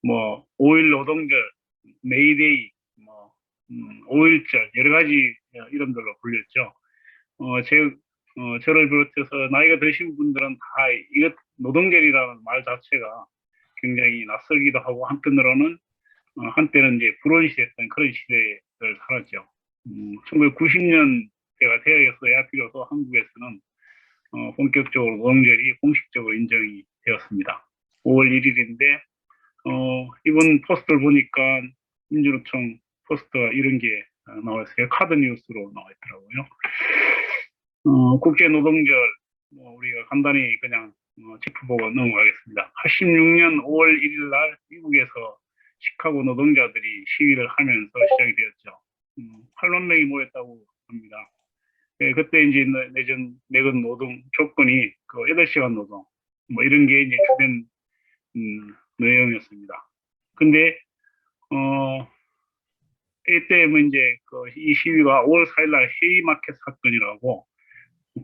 뭐 5일 노동절, 메이데이, 뭐 5일절 여러 가지 이름들로 불렸죠. 어, 제, 저를 비롯해서 나이가 드신 분들은 다 이것 노동절이라는 말 자체가 굉장히 낯설기도 하고 한편으로는 한때는 이제 불온시했던 그런 시대를 살았죠. 1990년대가 되어서야 비로소 한국에서는 본격적으로 노동절이 공식적으로 인정이 되었습니다. 5월 1일인데 이번 포스터를 보니까 민주노총 포스터 이런 게 나와 있어요. 카드 뉴스로 나와 있더라고요. 국제노동절 우리가 간단히 그냥 짚어보고 넘어가겠습니다. 86년 5월 1일 날 미국에서 시카고 노동자들이 시위를 하면서 시작이 되었죠. 8만 명이 모였다고 합니다. 예, 그때 이제 내건 노동 조건이 그 8시간 노동 뭐 이런 게 이제 주된 내용이었습니다. 근데 이때 뭐 이제 이 시위가 5월 4일 날 헤이마켓 사건이라고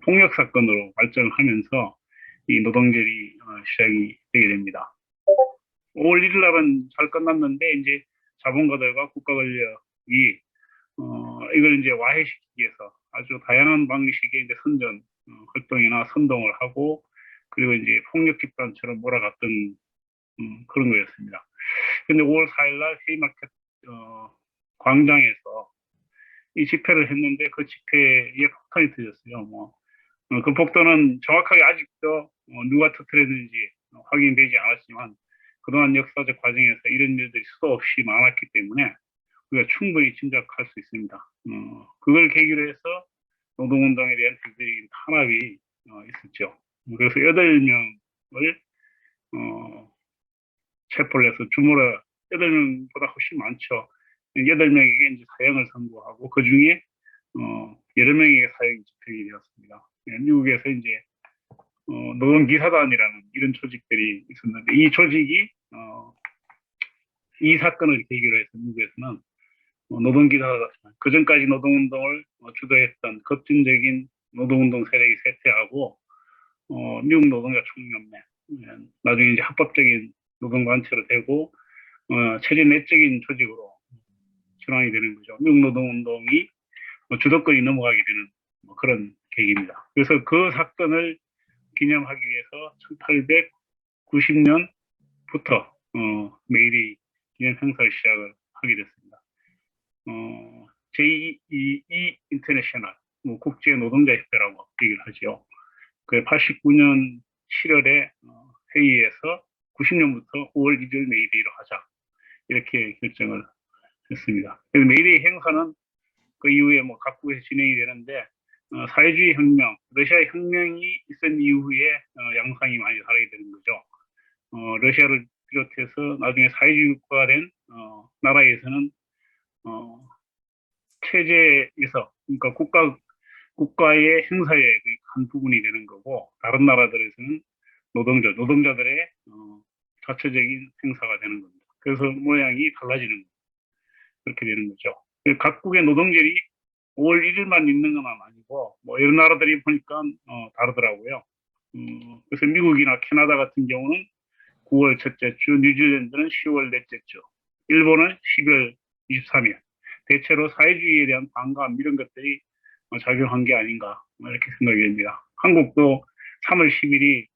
폭력 사건으로 발전을 하면서 이 노동절이 시작이 되게 됩니다. 5월 1일 날은 잘 끝났는데 이제 자본가들과 국가 권력이 이걸 이제 와해시키기 위해서 아주 다양한 방식의 이제 선전 활동이나 선동을 하고 그리고 이제 폭력 집단처럼 몰아갔던 그런 거였습니다. 근데 5월 4일 날 헤이마켓 광장에서 이 집회를 했는데 그 집회에 폭탄이 터졌어요. 그 폭탄은 정확하게 아직도 누가 터뜨렸는지 확인되지 않았지만 그동안 역사적 과정에서 이런 일들이 수도 없이 많았기 때문에 우리가 충분히 짐작할 수 있습니다. 그걸 계기로 해서 노동운동에 대한 대대적인 탄압이 있었죠. 그래서 8명을 체포를 해서 주물러 8명보다 훨씬 많죠. 8명에게 이제 사형을 선고하고 그 중에 여러 명에게 사형이 집행이 되었습니다. 미국에서 이제 노동기사단이라는 이런 조직들이 있었는데 이 조직이 이 사건을 계기로 해서 미국에서는 노동기사단 그전까지 노동운동을 주도했던 급진적인 노동운동 세력이 쇠퇴하고 미국 노동자 총연맹 나중에 이제 합법적인 노동단체로 되고 체제 내적인 조직으로 전환이 되는 거죠. 미국 노동운동이 주도권이 넘어가게 되는 그런 계기입니다. 그래서 그 사건을 기념하기 위해서 1890년부터 메이데이 기념 행사를 시작을 하게 됐습니다. 제2 인터내셔널 국제노동자협회라고 얘기를 하죠. 그 89년 7월에 회의에서 90년부터 5월 1일 메이데이로 하자 이렇게 결정을 했습니다. 그래서 메이데이 행사는 그 이후에 뭐 각국에서 진행이 되는데 사회주의 혁명, 러시아 혁명이 있은 이후에 양상이 많이 다르게 되는 거죠. 러시아를 비롯해서 나중에 사회주의 국가가 된 나라에서는 체제에서 그러니까 국가의 행사의 한 부분이 되는 거고 다른 나라들에서는 노동자들의 자체적인 행사가 되는 겁니다. 그래서 모양이 달라지는 거예요. 그렇게 되는 거죠. 각국의 노동절이 5월 1일만 있는 건 아니고 뭐 여러 나라들이 보니까 다르더라고요. 그래서 미국이나 캐나다 같은 경우는 9월 첫째 주, 뉴질랜드는 10월 넷째 주, 일본은 12월 23일. 대체로 사회주의에 대한 반감 이런 것들이 작용한 게 아닌가 이렇게 생각이 됩니다. 한국도 3월 10일이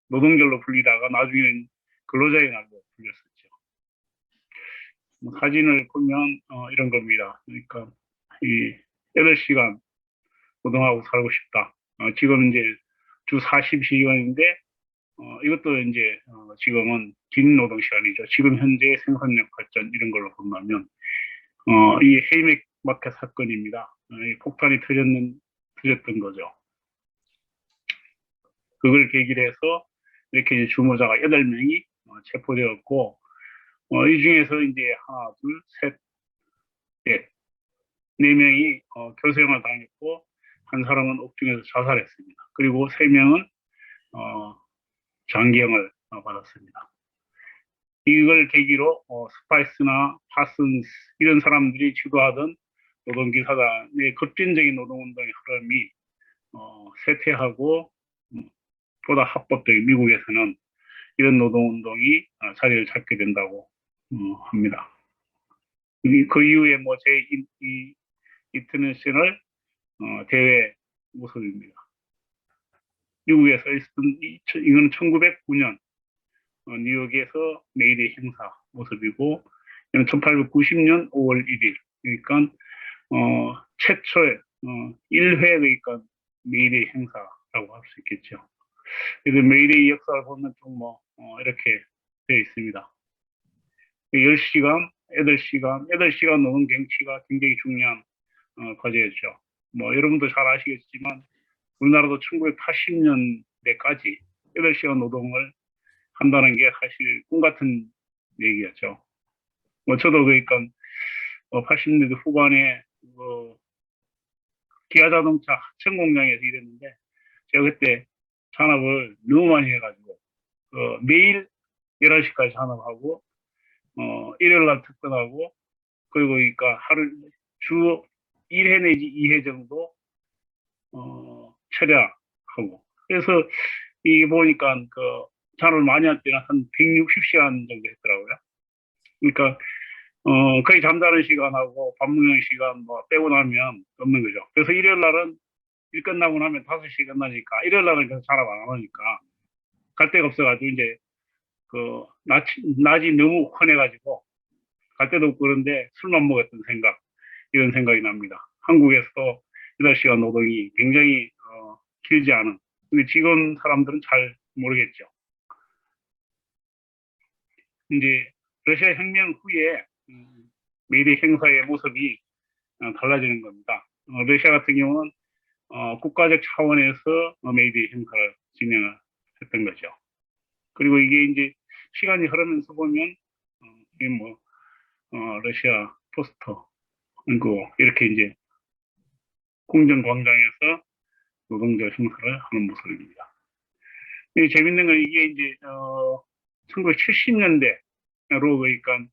노동절로 불리다가 나중에는 근로자의 날로 불렸었죠. 사진을 보면 이런 겁니다. 그러니까 이 8시간 노동하고 살고 싶다. 지금은 이제 주 40시간인데 이것도 이제 지금은 긴 노동 시간이죠. 지금 현재 생산력 발전 이런 걸로 본다면 이 헤이마켓 사건입니다. 이 폭탄이 터졌던 거죠. 그걸 계기로 해서 이렇게 이제 주모자가 8명이 체포되었고 이 중에서 이제 하나, 둘, 셋, 넷, 4명이 교수형을 당했고 한 사람은 옥중에서 자살했습니다. 그리고 3명은 장기형을 받았습니다. 이걸 계기로 스파이스나 파슨스 이런 사람들이 주도하던 노동기사단의 급진적인 노동운동의 흐름이 쇠퇴하고 보다 합법적인 미국에서는 이런 노동운동이 자리를 잡게 된다고 합니다. 그 이후에 뭐 인터내셔널 대회 모습입니다. 미국에서 있었던 이거는 1909년 뉴욕에서 메이데이 행사 모습이고, 이건 1890년 5월 1일, 그러니까 최초의 1회 그러니까 메이데이 행사라고 할 수 있겠죠. 그래서 메이데이 역사를 보면 좀 이렇게 되어 있습니다. 10시간, 8시간 노는 경치가 굉장히 중요한 과제였죠. 뭐 여러분도 잘 아시겠지만 우리나라도 1980년대까지 8시간 노동을 한다는 게 사실 꿈 같은 얘기였죠. 뭐 저도 그러니까 80년대 후반에 기아자동차 하천 공장에서 일했는데, 제가 그때 잔업을 너무 많이 해가지고 매일 11시까지 잔업하고 일요일 날 특근하고, 그리고 그러니까 주 1회 내지 2회 정도 철야하고, 그래서 이게 보니까 잔업을 많이 할 때는 한 160시간 정도 했더라고요. 그러니까 거의 잠자는 시간하고 밥 먹는 시간 뭐 빼고 나면 없는 거죠. 그래서 일요일 날은 일 끝나고 나면 5시 끝나니까 일요일 날은 계속 잔업 안 하니까 갈 데가 없어가지고, 이제 낮이 너무 환해가지고 갈 데도 없고, 그런데 술만 먹었던 이런 생각이 납니다. 한국에서 8시간 노동이 굉장히 길지 않은, 근데 지금 사람들은 잘 모르겠죠. 이제 러시아 혁명 후에 메이데이 행사의 모습이 달라지는 겁니다. 러시아 같은 경우는 국가적 차원에서 메이데이 행사를 진행을 했던 거죠. 그리고 이게 이제 시간이 흐르면서 보면 이게 러시아 포스터, 그리고 이렇게 이제 공정광장에서 노동자 행사를 하는 모습입니다. 재밌는 건 이게 이제 1970년대로 그러니까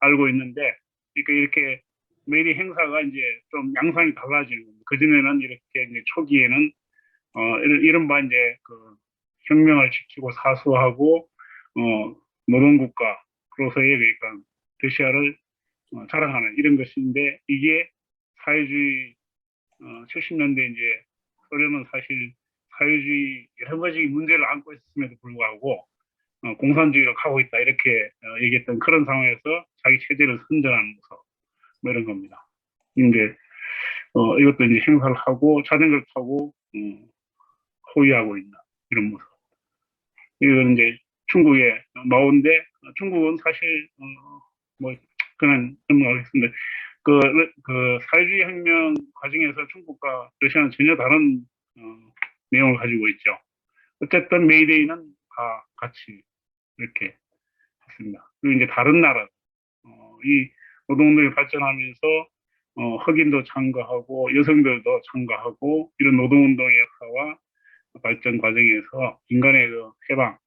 알고 있는데, 그러니까 이렇게 메이데이 행사가 이제 좀 양상이 달라지는 겁니다. 그전에는 이렇게 이제 초기에는 이른바 이제 혁명을 지키고 사수하고 노동국가로서의 그러니까 러시아를 자랑하는 이런 것인데, 이게 사회주의 70년대 이제 소련은 사실 사회주의 여러 가지 문제를 안고 있었음에도 불구하고 공산주의로 가고 있다 이렇게 얘기했던 그런 상황에서 자기 체제를 선전하는 모습, 뭐 이런 겁니다. 이제 이것도 이제 행사를 하고 자전거를 타고 호위하고 있는 이런 모습. 이건 이제 중국의 마오인데, 중국은 사실 뭐 그냥 넘어가겠습니다. 사회주의 혁명 과정에서 중국과 러시아는 전혀 다른 내용을 가지고 있죠. 어쨌든 메이데이는 다 같이 이렇게 했습니다. 그리고 이제 다른 나라, 이 노동운동이 발전하면서 흑인도 참가하고 여성들도 참가하고, 이런 노동운동의 역사와 발전 과정에서 인간의 해방,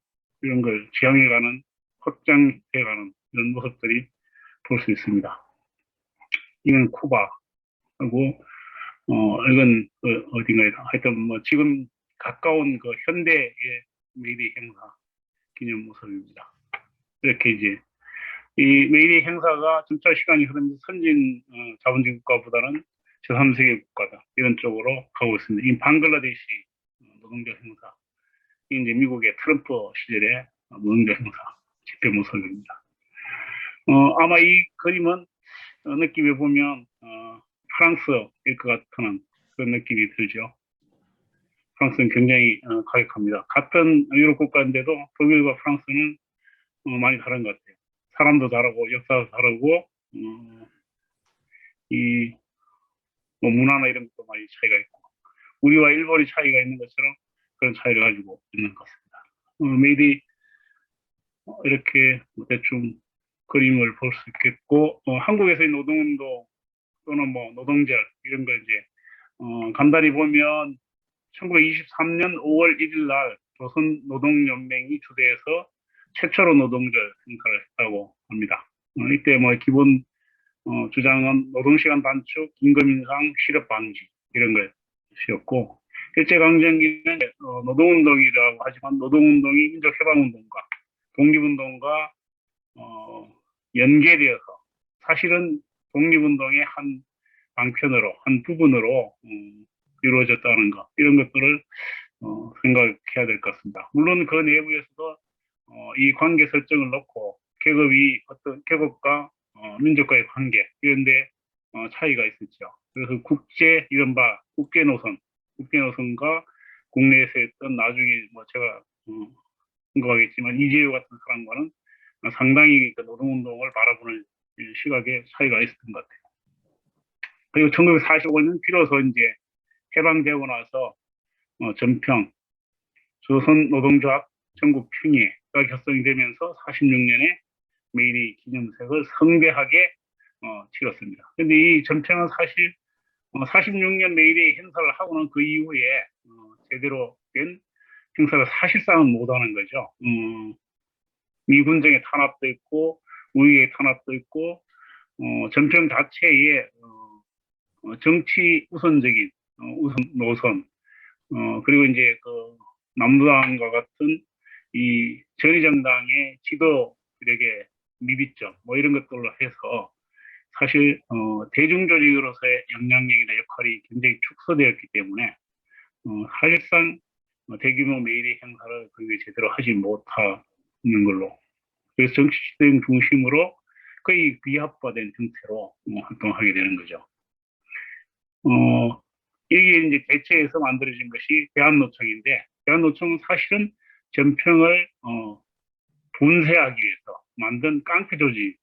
이런 걸 지향해가는, 확장해가는 이런 모습들이 볼 수 있습니다. 이건 쿠바하고, 이건 어딘가에 하여튼 뭐 지금 가까운 현대의 메이데이 행사 기념 모습입니다. 이렇게 이제 이 메이데이 행사가 점차 시간이 흐르면서 선진 자본주의 국가보다는 제3세계 국가다 이런 쪽으로 가고 있습니다. 이 방글라데시 노동자 행사, 이제 미국의 트럼프 시절의 노동자 행사 집회 모습입니다. 아마 이 그림은 느낌에 보면 프랑스일 것 같은 그런 느낌이 들죠. 프랑스는 굉장히 가격합니다. 같은 유럽 국가인데도 독일과 프랑스는 많이 다른 것 같아요. 사람도 다르고 역사도 다르고 뭐 문화나 이런 것도 많이 차이가 있고, 우리와 일본이 차이가 있는 것처럼 그런 차이를 가지고 있는 것 같습니다. 메이데이 이렇게 대충 그림을 볼 수 있겠고, 한국에서의 노동운동 또는 뭐 노동절 이런 걸 이제 간단히 보면 1923년 5월 1일 날 조선노동연맹이 주도해서 최초로 노동절 행사를 했다고 합니다. 이때 뭐 기본 주장은 노동시간 단축, 임금 인상, 실업 방지 이런 것이었고, 일제강점기는 노동운동이라고 하지만 노동운동이 민족해방운동과 독립운동과 연계되어서 사실은 독립운동의 한 방편으로, 한 부분으로 이루어졌다는 것, 이런 것들을 생각해야 될 것 같습니다. 물론 그 내부에서도 이 관계 설정을 놓고 계급과 민족과의 관계 이런데 차이가 있었죠. 그래서 이른바 국제 노선과 국내에서 했던 나중에 뭐 제가 궁금하겠지만 이재호 같은 사람과는 상당히 그 노동운동을 바라보는 시각의 차이가 있었던 것 같아요. 그리고 1945년 비로소 이제 해방되고 나서 전평 조선노동조합 전국 평의가 결성이 되면서 46년에 메이데이 기념식을 성대하게 치렀습니다. 근데 이 전평은 사실 46년 메이데이 행사를 하고는 그 이후에 제대로 된 행사를 사실상은 못하는 거죠. 미군정의 탄압도 있고 우위의 탄압도 있고 전평 자체에 정치 우선적인 우선 노선 그리고 이제 그 남부당과 같은 이 전위정당의 지도들에게 미비점 뭐 이런 것들로 해서 사실 대중조직으로서의 영향력이나 역할이 굉장히 축소되었기 때문에 사실상 대규모 메이데이 행사를 거의 제대로 하지 못하는 걸로, 그래서 정치시대 중심으로 거의 비합화된 형태로 활동하게 되는 거죠. 이게 이제 대체해서 만들어진 것이 대한노총인데, 대한노총은 사실은 전평을 분쇄하기 위해서 만든 깡패 조직,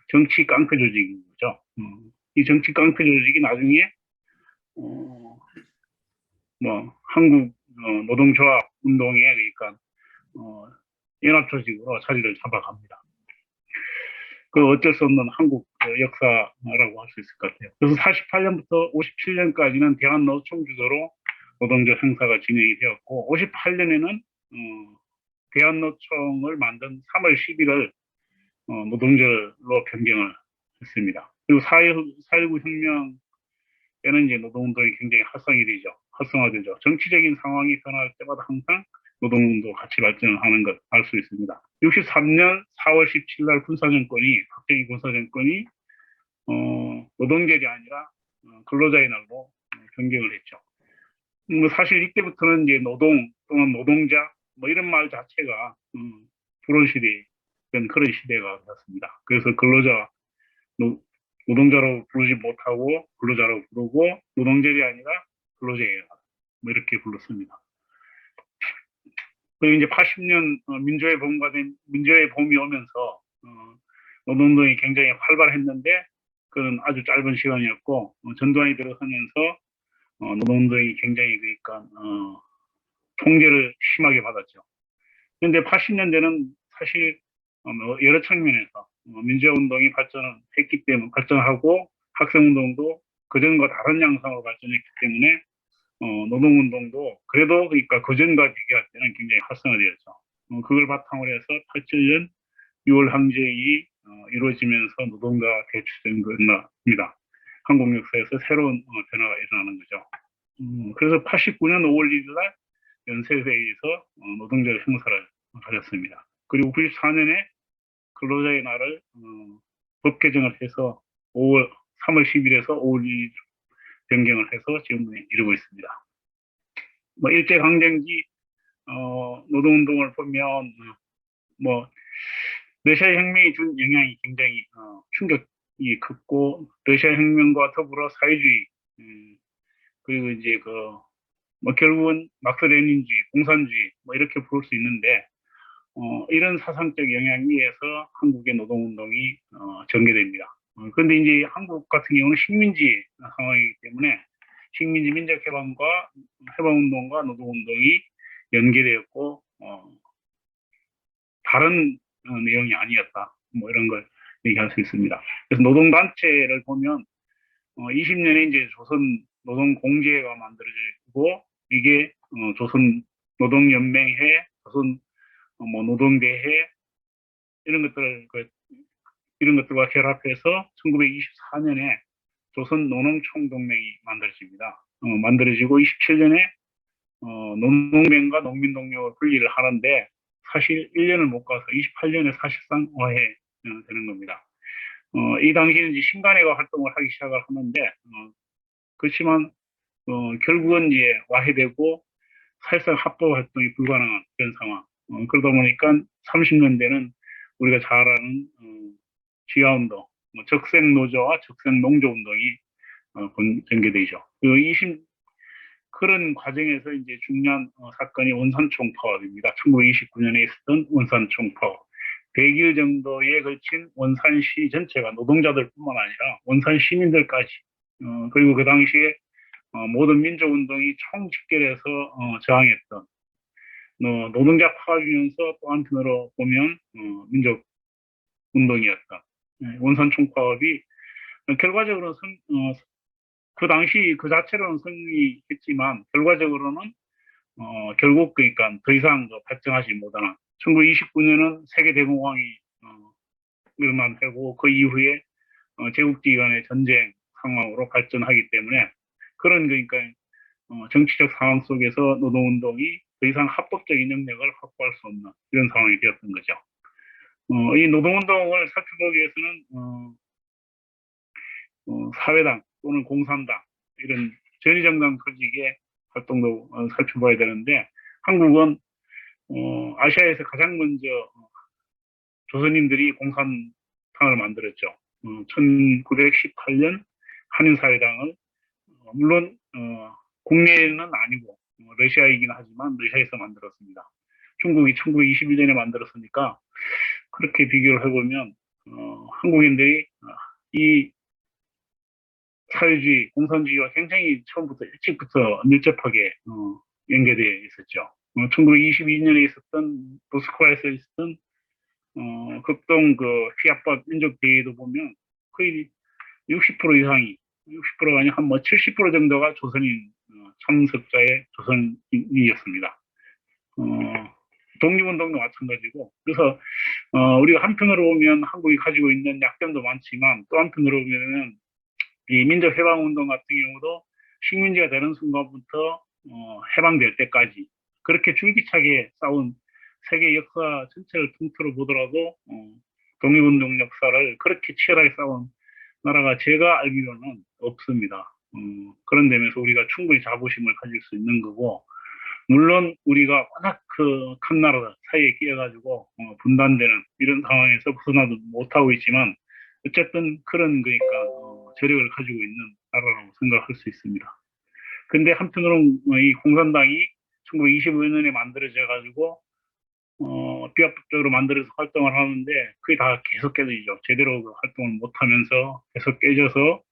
정치 깡패 조직인 거죠. 이 정치 깡패 조직이 나중에 뭐 한국 노동조합 운동에 그러니까 연합 조직으로 자리를 잡아갑니다. 그 어쩔 수 없는 한국 역사라고 할 수 있을 것 같아요. 그래서 48년부터 57년까지는 대한노총 주도로 노동조 행사가 진행이 되었고 58년에는 대한노총을 만든 3월 10일을 노동절로 변경을 했습니다. 그리고 4.19 혁명에는 이제 노동운동이 굉장히 활성화되죠. 정치적인 상황이 변할 때마다 항상 노동운동 같이 발전을 하는 것 알 수 있습니다. 63년 4월 17일 날 박정희 군사정권이 노동절이 아니라 근로자의 날로 변경을 했죠. 사실 이때부터는 이제 노동 또는 노동자 뭐 이런 말 자체가 불온시된 그런 시대가 되었습니다. 그래서 노동자로 부르지 못하고 근로자로 부르고 노동절이 아니라 근로자의 날 뭐 이렇게 불렀습니다. 그리고 이제 80년 민주화의 봄이 오면서 노동운동이 굉장히 활발했는데 그건 아주 짧은 시간이었고 전두환이 들어서면서 노동운동이 굉장히 그러니까 통제를 심하게 받았죠. 그런데 80년대는 사실 여러 측면에서 민주화운동이 발전하고 학생운동도 그전과 다른 양상으로 발전했기 때문에 노동운동도 그래도 그러니까 그전과 비교할 때는 굉장히 활성화되었죠. 그걸 바탕으로 해서 87년 6월 항쟁이 이루어지면서 노동자가 대출된 겁니다. 한국 역사에서 새로운 변화가 일어나는 거죠. 그래서 89년 5월 1일 날 연세회의에서 노동자 행사를 가졌습니다. 그리고 94년에 근로자의 날을 법 개정을 해서 3월 10일에서 5월 2일 변경을 해서 지금 이루고 있습니다. 뭐 일제강점기 노동운동을 보면 뭐 러시아 혁명이 준 영향이 굉장히 충격이 컸고 러시아 혁명과 더불어 사회주의 그리고 이제 뭐 결국은 막스 레닌주의, 공산주의 뭐 이렇게 부를 수 있는데 이런 사상적 영향에 의해서 한국의 노동운동이 전개됩니다. 그런데 이제 한국 같은 경우는 식민지 상황이기 때문에 식민지 해방운동과 노동운동이 연계되었고 다른 내용이 아니었다. 뭐 이런 걸 얘기할 수 있습니다. 그래서 노동단체를 보면 20년에 이제 조선 노동공제회가 만들어지고 이게 조선 노동연맹회, 조선 뭐 노동대회 이런 것들과 결합해서 1924년에 조선 노농총동맹이 만들어집니다. 만들어지고 27년에 농농민과 농민동력을 분리를 하는데 사실 1년을 못 가서 28년에 사실상 와해 되는 겁니다. 이 당시에는 이제 신간회가 활동을 하기 시작을 하는데 그렇지만 결국은 이제 와해되고 사실상 합법 활동이 불가능한 그런 상황. 그러다 보니까 30년대는 우리가 잘 아는 지하운동, 적색노조와 적색농조운동이 전개되죠. 그런 과정에서 이제 중요한 사건이 원산총 파업입니다. 1929년에 있었던 원산총 파업. 100일 정도에 걸친 원산시 전체가 노동자들뿐만 아니라 원산 시민들까지 그리고 그 당시에 모든 민족운동이 총집결해서 저항했던 노동자 파업이면서 또 한편으로 보면 민족운동이었던 원산총 파업이 결과적으로는 그 당시 그 자체로는 승리했지만 결과적으로는 결국 그러니까 더 이상 발전하지 못하는 1929년은 세계대공황이 일어나고 그 이후에 제국주의 간의 전쟁 상황으로 발전하기 때문에 그런 그러니까 정치적 상황 속에서 노동운동이 더 이상 합법적인 영역을 확보할 수 없는 이런 상황이 되었던 거죠. 이 노동운동을 살펴보기 위해서는 사회당 또는 공산당 이런 전위정당 조직의 활동도 살펴봐야 되는데 한국은 아시아에서 가장 먼저 조선인들이 공산당을 만들었죠. 1918년 한인사회당을 물론 국내는 아니고 러시아이긴 하지만 러시아에서 만들었습니다. 중국이 1921년에 만들었으니까 그렇게 비교를 해보면 한국인들이 이 사회주의, 공산주의와 굉장히 처음부터 일찍부터 밀접하게 연계되어 있었죠. 1922년에 있었던 모스크바에서 있었던 극동 그 피아파 민족대회도 보면 거의 60% 이상이 60%가 아니라 한 70% 정도가 조선인 참석자의 조선인이었습니다. 독립운동도 마찬가지고 그래서 우리가 한편으로 보면 한국이 가지고 있는 약점도 많지만 또 한편으로 보면 이 민족해방운동 같은 경우도 식민지가 되는 순간부터 해방될 때까지 그렇게 줄기차게 싸운 세계 역사 전체를 통틀어 보더라도 독립운동 역사를 그렇게 치열하게 싸운 나라가 제가 알기로는 없습니다. 그런 데면서 우리가 충분히 자부심을 가질 수 있는 거고 물론 우리가 워낙 큰 나라 사이에 끼어가지고 분단되는 이런 상황에서 벗어나도 못하고 있지만 어쨌든 그런 그러니까 저력을 가지고 있는 나라라고 생각할 수 있습니다. 근데 한편으로는 이 공산당이 1925년에 만들어져 가지고 비합법적으로 만들어서 활동을 하는데 그게 다 계속 깨지죠. 제대로 활동을 못하면서 계속 깨져서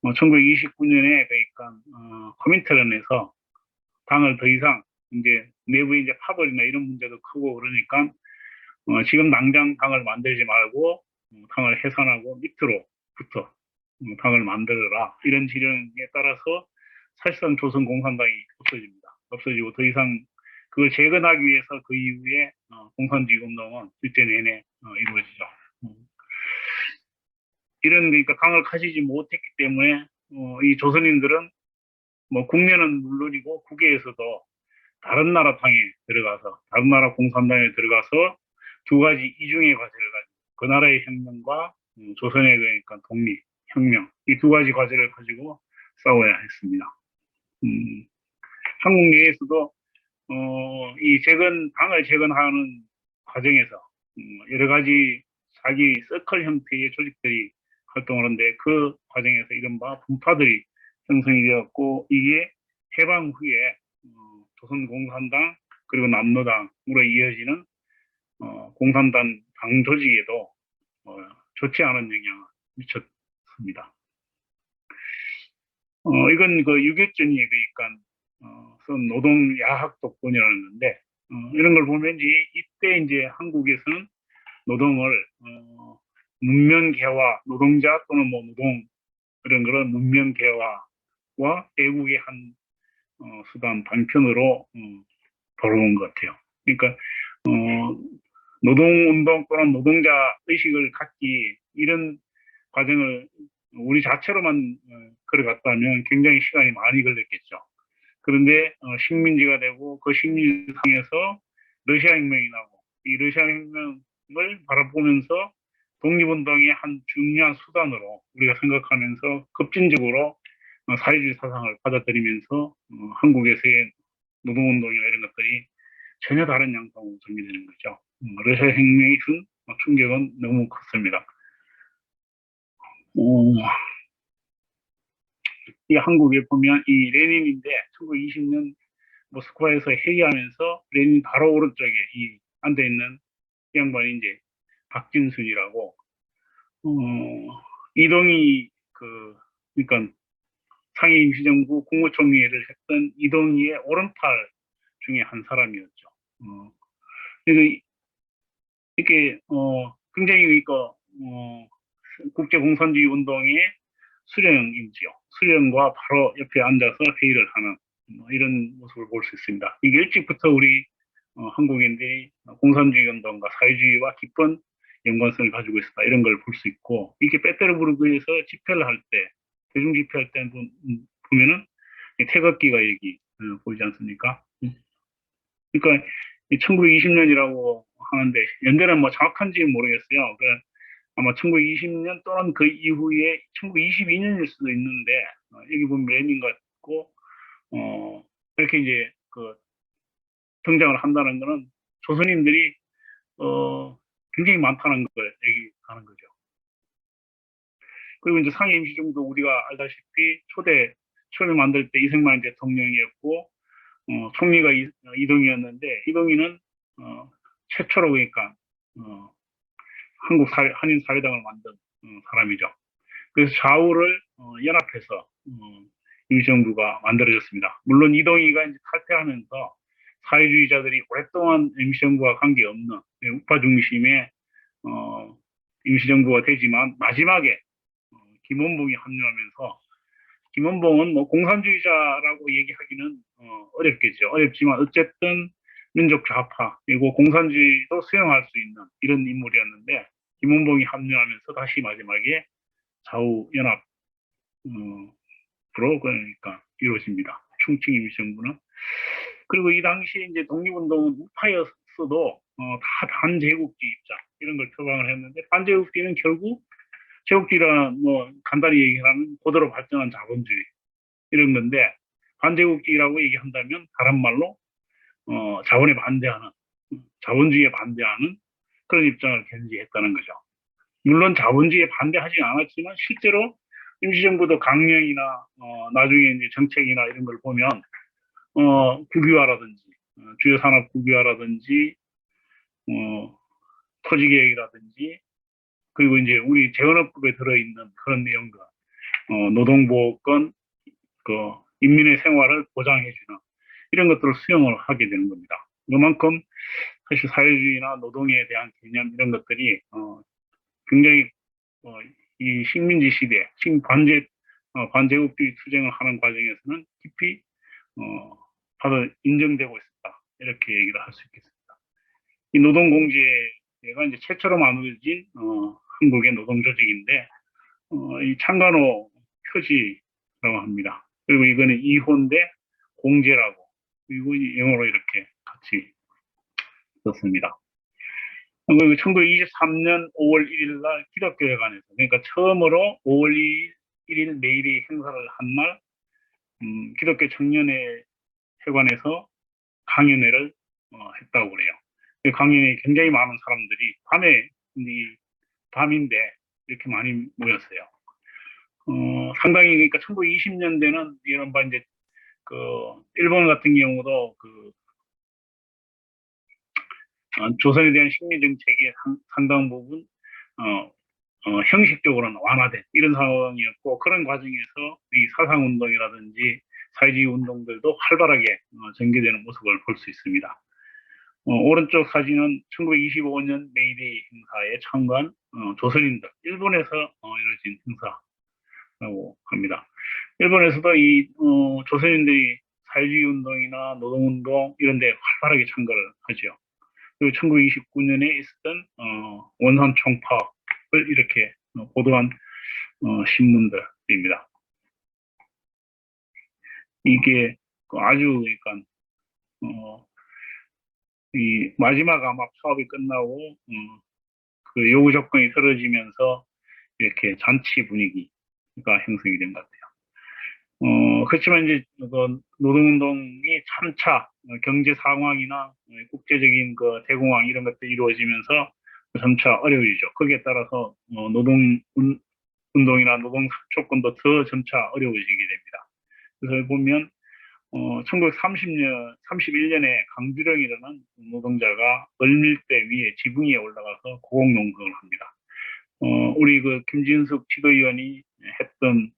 1929년에 그러니까 코민테른에서 당을 더 이상 이제 내부에 이제 파벌이나 이런 문제도 크고 그러니까 지금 당장 당을 만들지 말고 당을 해산하고 밑으로부터 당을 만들어라 이런 지령에 따라서 사실상 조선공산당이 없어집니다. 없어지고 더 이상 그걸 재건하기 위해서 그 이후에 공산주의 운동은 일제 내내 이루어지죠. 이런 그러니까 당을 가지지 못했기 때문에 이 조선인들은 뭐 국내는 물론이고 국외에서도 다른 나라 당에 들어가서 다른 나라 공산당에 들어가서 두 가지 이중의 과제를 가지고 그 나라의 혁명과 조선의 그러니까 독립, 혁명 이 두 가지 과제를 가지고 싸워야 했습니다. 한국 내에서도 이 당을 재건하는 과정에서 여러 가지 자기 서클 형태의 조직들이 활동을 하는데 그 과정에서 이른바 분파들이 형성이 되었고 이게 해방 후에 조선공산당 그리고 남로당으로 이어지는 공산당 당 조직에도 좋지 않은 영향을 미쳤습니다. 이건 그 유격전이 그러니까 쓴 노동 야학 독본이라는 건데 이런 걸 보면 이때 이제 한국에서는 노동을 문명개화 노동자 또는 뭐 노동 이런 거를 문명개화와 애국의 한 수단 방편으로 벌어온 것 같아요. 그러니까 노동운동 또는 노동자 의식을 갖기 이런 과정을 우리 자체로만 걸어갔다면 굉장히 시간이 많이 걸렸겠죠. 그런데 식민지가 되고 그 식민지 상에서 러시아 혁명이 나고 이 러시아 혁명을 바라보면서 독립운동의 한 중요한 수단으로 우리가 생각하면서 급진적으로 사회주의 사상을 받아들이면서 한국에서의 노동운동이나 이런 것들이 전혀 다른 양상으로 전개되는 거죠. 러시아 혁명이 준 충격은 너무 컸습니다. 이 한국에 보면 이 레닌인데 1920년 모스크바에서 회의하면서 레닌 바로 오른쪽에 이 앉아 있는 이 양반이 이제 박진순이라고 이동희 그러니까 상해 임시정부 국무총리를 했던 이동희의 오른팔 중에 한 사람이었죠. 그래서 이렇게 굉장히 그러니까 국제공산주의 운동의 수령이지요. 수령과 바로 옆에 앉아서 회의를 하는 이런 모습을 볼 수 있습니다. 이게 일찍부터 우리 한국인들이 공산주의 운동과 사회주의와 깊은 연관성을 가지고 있다 이런 걸 볼 수 있고 이게 페테르부르크에서 집회를 할 때 대중 집회할 때 보면은 태극기가 여기 보이지 않습니까? 그러니까 1920년이라고 하는데 연대는 뭐 정확한지는 모르겠어요. 아마 1920년 또는 그 이후에 1922년일 수도 있는데 여기 보면 레닌 같고 이렇게 이제 등장을 한다는 것은 조선인들이 굉장히 많다는 걸 얘기하는 거죠. 그리고 이제 상해 임시정부 우리가 알다시피 처음에 만들 때 이승만 대통령이었고 총리가 이동희였는데 이동희는 최초로 그러니까 한인 사회당을 만든 사람이죠. 그래서 좌우를 연합해서 임시정부가 만들어졌습니다. 물론 이동희가 이제 탈퇴하면서 사회주의자들이 오랫동안 임시정부와 관계없는 우파 중심의 임시정부가 되지만 마지막에 김원봉이 합류하면서 김원봉은 뭐 공산주의자라고 얘기하기는 어렵겠죠. 어렵지만 어쨌든 민족 좌파 그리고 공산주의도 수용할 수 있는 이런 인물이었는데 김원봉이 합류하면서 다시 마지막에 좌우 연합 으로 그러니까 이루어집니다. 충칭 임시정부는. 그리고 이 당시에 이제 독립운동은 우파였어도 다 반제국주의 입장 이런 걸 표방을 했는데 반제국주의는 결국 제국주의란 뭐 간단히 얘기하면 고도로 발전한 자본주의 이런 건데 반제국주의라고 얘기한다면 다른 말로 자본에 반대하는 자본주의에 반대하는 그런 입장을 견지했다는 거죠. 물론 자본주의에 반대하지 않았지만 실제로 임시정부도 강령이나 나중에 이제 정책이나 이런 걸 보면 국유화라든지 주요 산업 국유화라든지 토지계획이라든지 그리고 이제 우리 재헌업법에 들어있는 그런 내용과 노동보호권, 인민의 생활을 보장해주는 이런 것들을 수용을 하게 되는 겁니다. 그만큼 사실 사회주의나 노동에 대한 개념 이런 것들이 굉장히 이 식민지 시대, 반제국주의 투쟁을 하는 과정에서는 깊이 받아 인정되고 있었다 이렇게 얘기를 할 수 있겠습니다. 이 노동공제가 이제 최초로 만들어진 한국의 노동조직인데 이 창간호 표지라고 합니다. 그리고 이거는 이혼대 공제라고 그리고 영어로 이렇게 같이 썼습니다. 그리고 1923년 5월 1일 날 기독교회관에서 그러니까 처음으로 5월 1일 메이데이 행사를 한 날 기독교 청년회 회관에서 강연회를 했다고 그래요. 그 강연회에 굉장히 많은 사람들이 밤인데 이렇게 많이 모였어요. 상당히 그러니까 1920년대는 이런 바 이제 일본 같은 경우도 조선에 대한 식민 정책이 상당 부분 형식적으로는 완화된 이런 상황이었고 그런 과정에서 이 사상운동이라든지 사회주의 운동들도 활발하게 전개되는 모습을 볼 수 있습니다. 오른쪽 사진은 1925년 메이데이 행사에 참가한 조선인들, 일본에서 이루어진 행사라고 합니다. 일본에서도 이 조선인들이 사회주의 운동이나 노동운동 이런 데 활발하게 참가를 하죠. 그리고 1929년에 있었던 원산 총파업을 이렇게 보도한 신문들입니다. 이게 아주 그러니까 이 마지막 아마 파업이 끝나고 그 요구 조건이 틀어지면서 이렇게 잔치 분위기가 형성이 된 것 같아요. 그렇지만 이제 그 노동운동이 참차 경제 상황이나 국제적인 그 대공황 이런 것들이 이루어지면서 점차 어려워지죠. 거기에 따라서 운동이나 노동 조건도 더 점차 어려워지게 됩니다. 그래서 보면 1930년, 31년에 강주령이라는 노동자가 을밀대 위에 지붕 위에 올라가서 고공농성을 합니다. 우리 그 김진숙 지도위원이 했던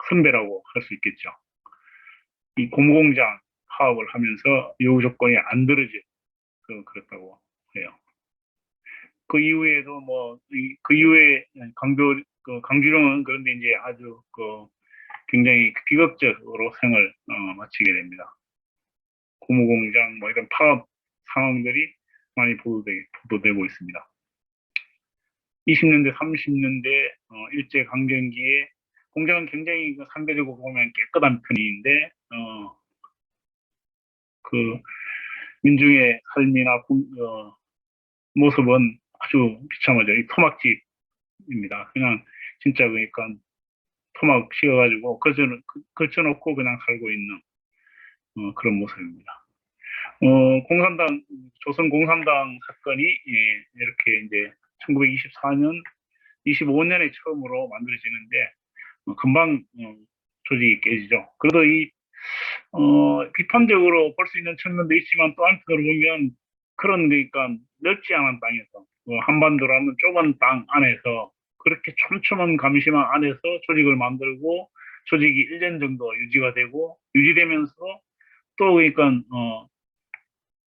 선배라고 할 수 있겠죠. 이 고무공장 파업을 하면서 요구 조건이 안 들어져서 그렇다고 해요. 그 이후에도 그 이후에 강주령은 그런데 이제 아주 굉장히 비극적으로 생을 마치게 됩니다. 고무공장 이런 파업 상황들이 많이 보도되고 있습니다. 20년대, 30년대 일제 강점기에 공장은 굉장히 상대적으로 보면 깨끗한 편인데 그 민중의 삶이나 모습은 아주 비참하죠. 이 토막집입니다. 그냥 진짜 그러니까 토막 씌워가지고 걸쳐놓고 그냥 살고 있는 그런 모습입니다. 조선 공산당 사건이 이렇게 이제 1924년, 25년에 처음으로 만들어지는데 금방 조직이 깨지죠. 그래도 비판적으로 볼 수 있는 측면도 있지만 또 한편으로 보면 그런 그러니까 넓지 않은 땅에서 한반도라는 좁은 땅 안에서 그렇게 촘촘한 감시망 안에서 조직을 만들고 조직이 1년 정도 유지가 되고 유지되면서 또 그러니까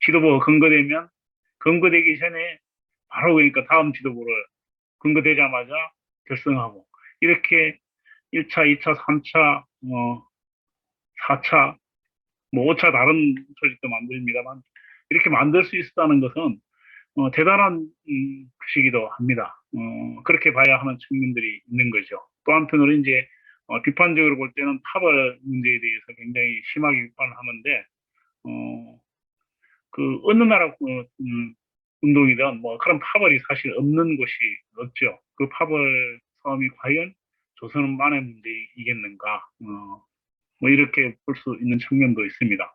지도부가 근거되기 전에 바로 그러니까 다음 지도부를 근거되자마자 결성하고 이렇게 1차, 2차, 3차, 4차, 5차 다른 조직도 만듭니다만 이렇게 만들 수 있었다는 것은 대단한 것이기도 합니다. 그렇게 봐야 하는 측면들이 있는 거죠. 또 한편으로 이제 비판적으로 볼 때는 파벌 문제에 대해서 굉장히 심하게 비판을 하는데 그 어느 나라 운동이든 그런 파벌이 사실 없는 곳이 없죠. 그 파벌 싸움이 과연 조선만의 문제이겠는가? 이렇게 볼 수 있는 측면도 있습니다.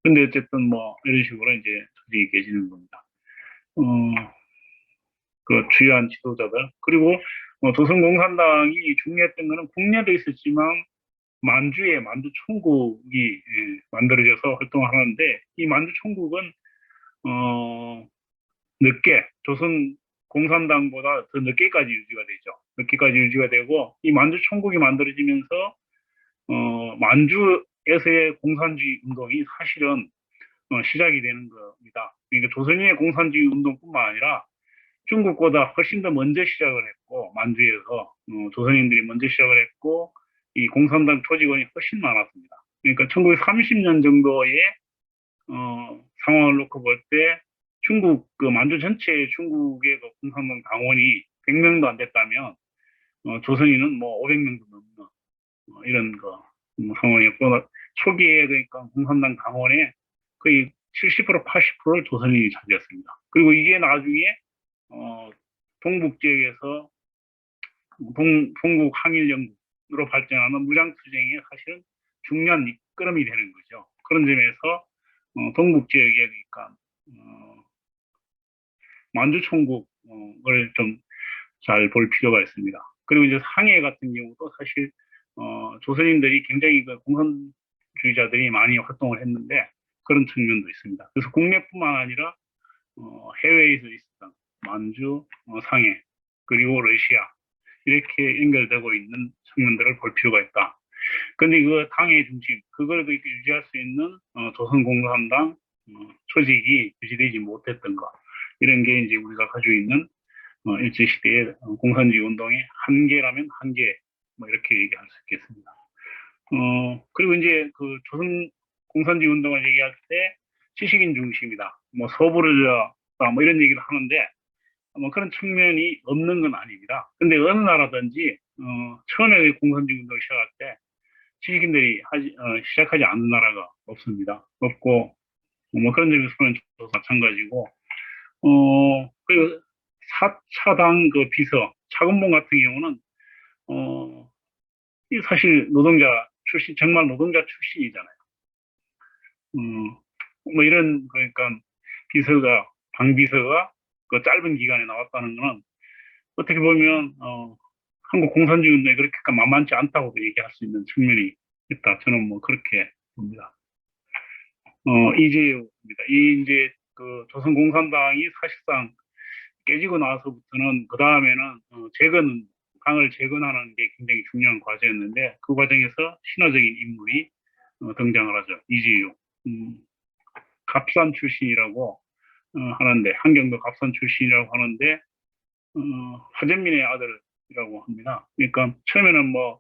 근데 어쨌든 이런 식으로 이제 조직이 깨지는 겁니다. 그 주요한 지도자들 그리고 조선공산당이 중요했던 것은 국내도 있었지만 만주 총국이 만들어져서 활동하는데 이 만주 총국은 늦게 조선 공산당보다 더 늦게까지 유지가 되죠. 늦게까지 유지가 되고 이 만주 총국이 만들어지면서 만주에서의 공산주의 운동이 사실은 시작이 되는 겁니다. 그러니까 조선인의 공산주의 운동뿐만 아니라 중국보다 훨씬 더 먼저 시작을 했고 만주에서 조선인들이 먼저 시작을 했고 이 공산당 조직원이 훨씬 많았습니다. 그러니까 1930년 정도의 상황을 놓고 볼 때 중국 만주 전체 중국의 공산당 당원이 100명도 안 됐다면 조선인은 500명도 넘는 이런 상황이었고 초기에 그러니까 공산당 당원의 거의 70% 80%를 조선인이 차지했습니다. 그리고 이게 나중에 동북 지역에서 동북 항일 연구로 발전하는 무장투쟁의 사실은 중요한 이끌음이 되는 거죠. 그런 점에서 동북 지역에 그러니까 만주 총국을 좀 잘 볼 필요가 있습니다. 그리고 이제 상해 같은 경우도 사실 조선인들이 굉장히 공산주의자들이 많이 활동을 했는데 그런 측면도 있습니다. 그래서 국내뿐만 아니라 해외에서 있었던 만주, 상해, 그리고 러시아 이렇게 연결되고 있는 측면들을 볼 필요가 있다. 근데 그 당의 중심, 그걸 그렇게 유지할 수 있는 조선공산당 조직이 유지되지 못했던 것. 이런 게 이제 우리가 가지고 있는 일제시대의 공산주의 운동의 한계라면 한계, 이렇게 얘기할 수 있겠습니다. 그리고 이제 그 조선 공산주의 운동을 얘기할 때 지식인 중심이다. 서부르주아, 이런 얘기를 하는데, 뭐 그런 측면이 없는 건 아닙니다. 근데 어느 나라든지 처음에 공산주의 운동 시작할 때 지식인들이 시작하지 않은 나라가 없습니다. 없고 뭐 그런 점에서는 저도 마찬가지고 그리고 4차당 그 비서 차관봉 같은 경우는 이 사실 노동자 출신 정말 노동자 출신이잖아요. 뭐 이런 그러니까 비서가 방비서가 그 짧은 기간에 나왔다는 거는 어떻게 보면 한국 공산주의 운동이 그렇게 만만치 않다고도 얘기할 수 있는 측면이 있다. 저는 뭐 그렇게 봅니다. 이제입니다. 이 이제 그 조선공산당이 사실상 깨지고 나서부터는 그 다음에는 당을 재건하는 게 굉장히 중요한 과제였는데 그 과정에서 신화적인 인물이 등장을 하죠. 이재용. 갑산 출신이라고 하는데 한경도 갑산 출신이라고 하는데 하재민의 아들이라고 합니다. 그러니까 처음에는 뭐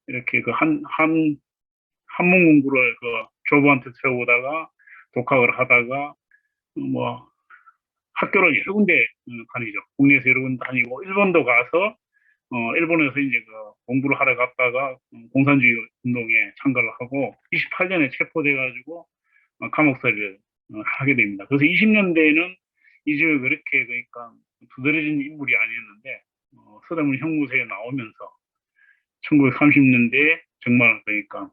이렇게 그 한문 공부를 그 조부한테 세우다가 독학을 하다가 뭐 학교를 여러 군데 다니죠. 국내에서 여러 군데 다니고 일본도 가서 일본에서 이제 그 공부를 하러 갔다가 공산주의 운동에 참가를 하고 28년에 체포돼가지고 감옥살이를 하게 됩니다. 그래서 20년대에는 이제 그렇게 그러니까 두드러진 인물이 아니었는데 서대문 형무소에 나오면서 1930년대에 정말 그러니까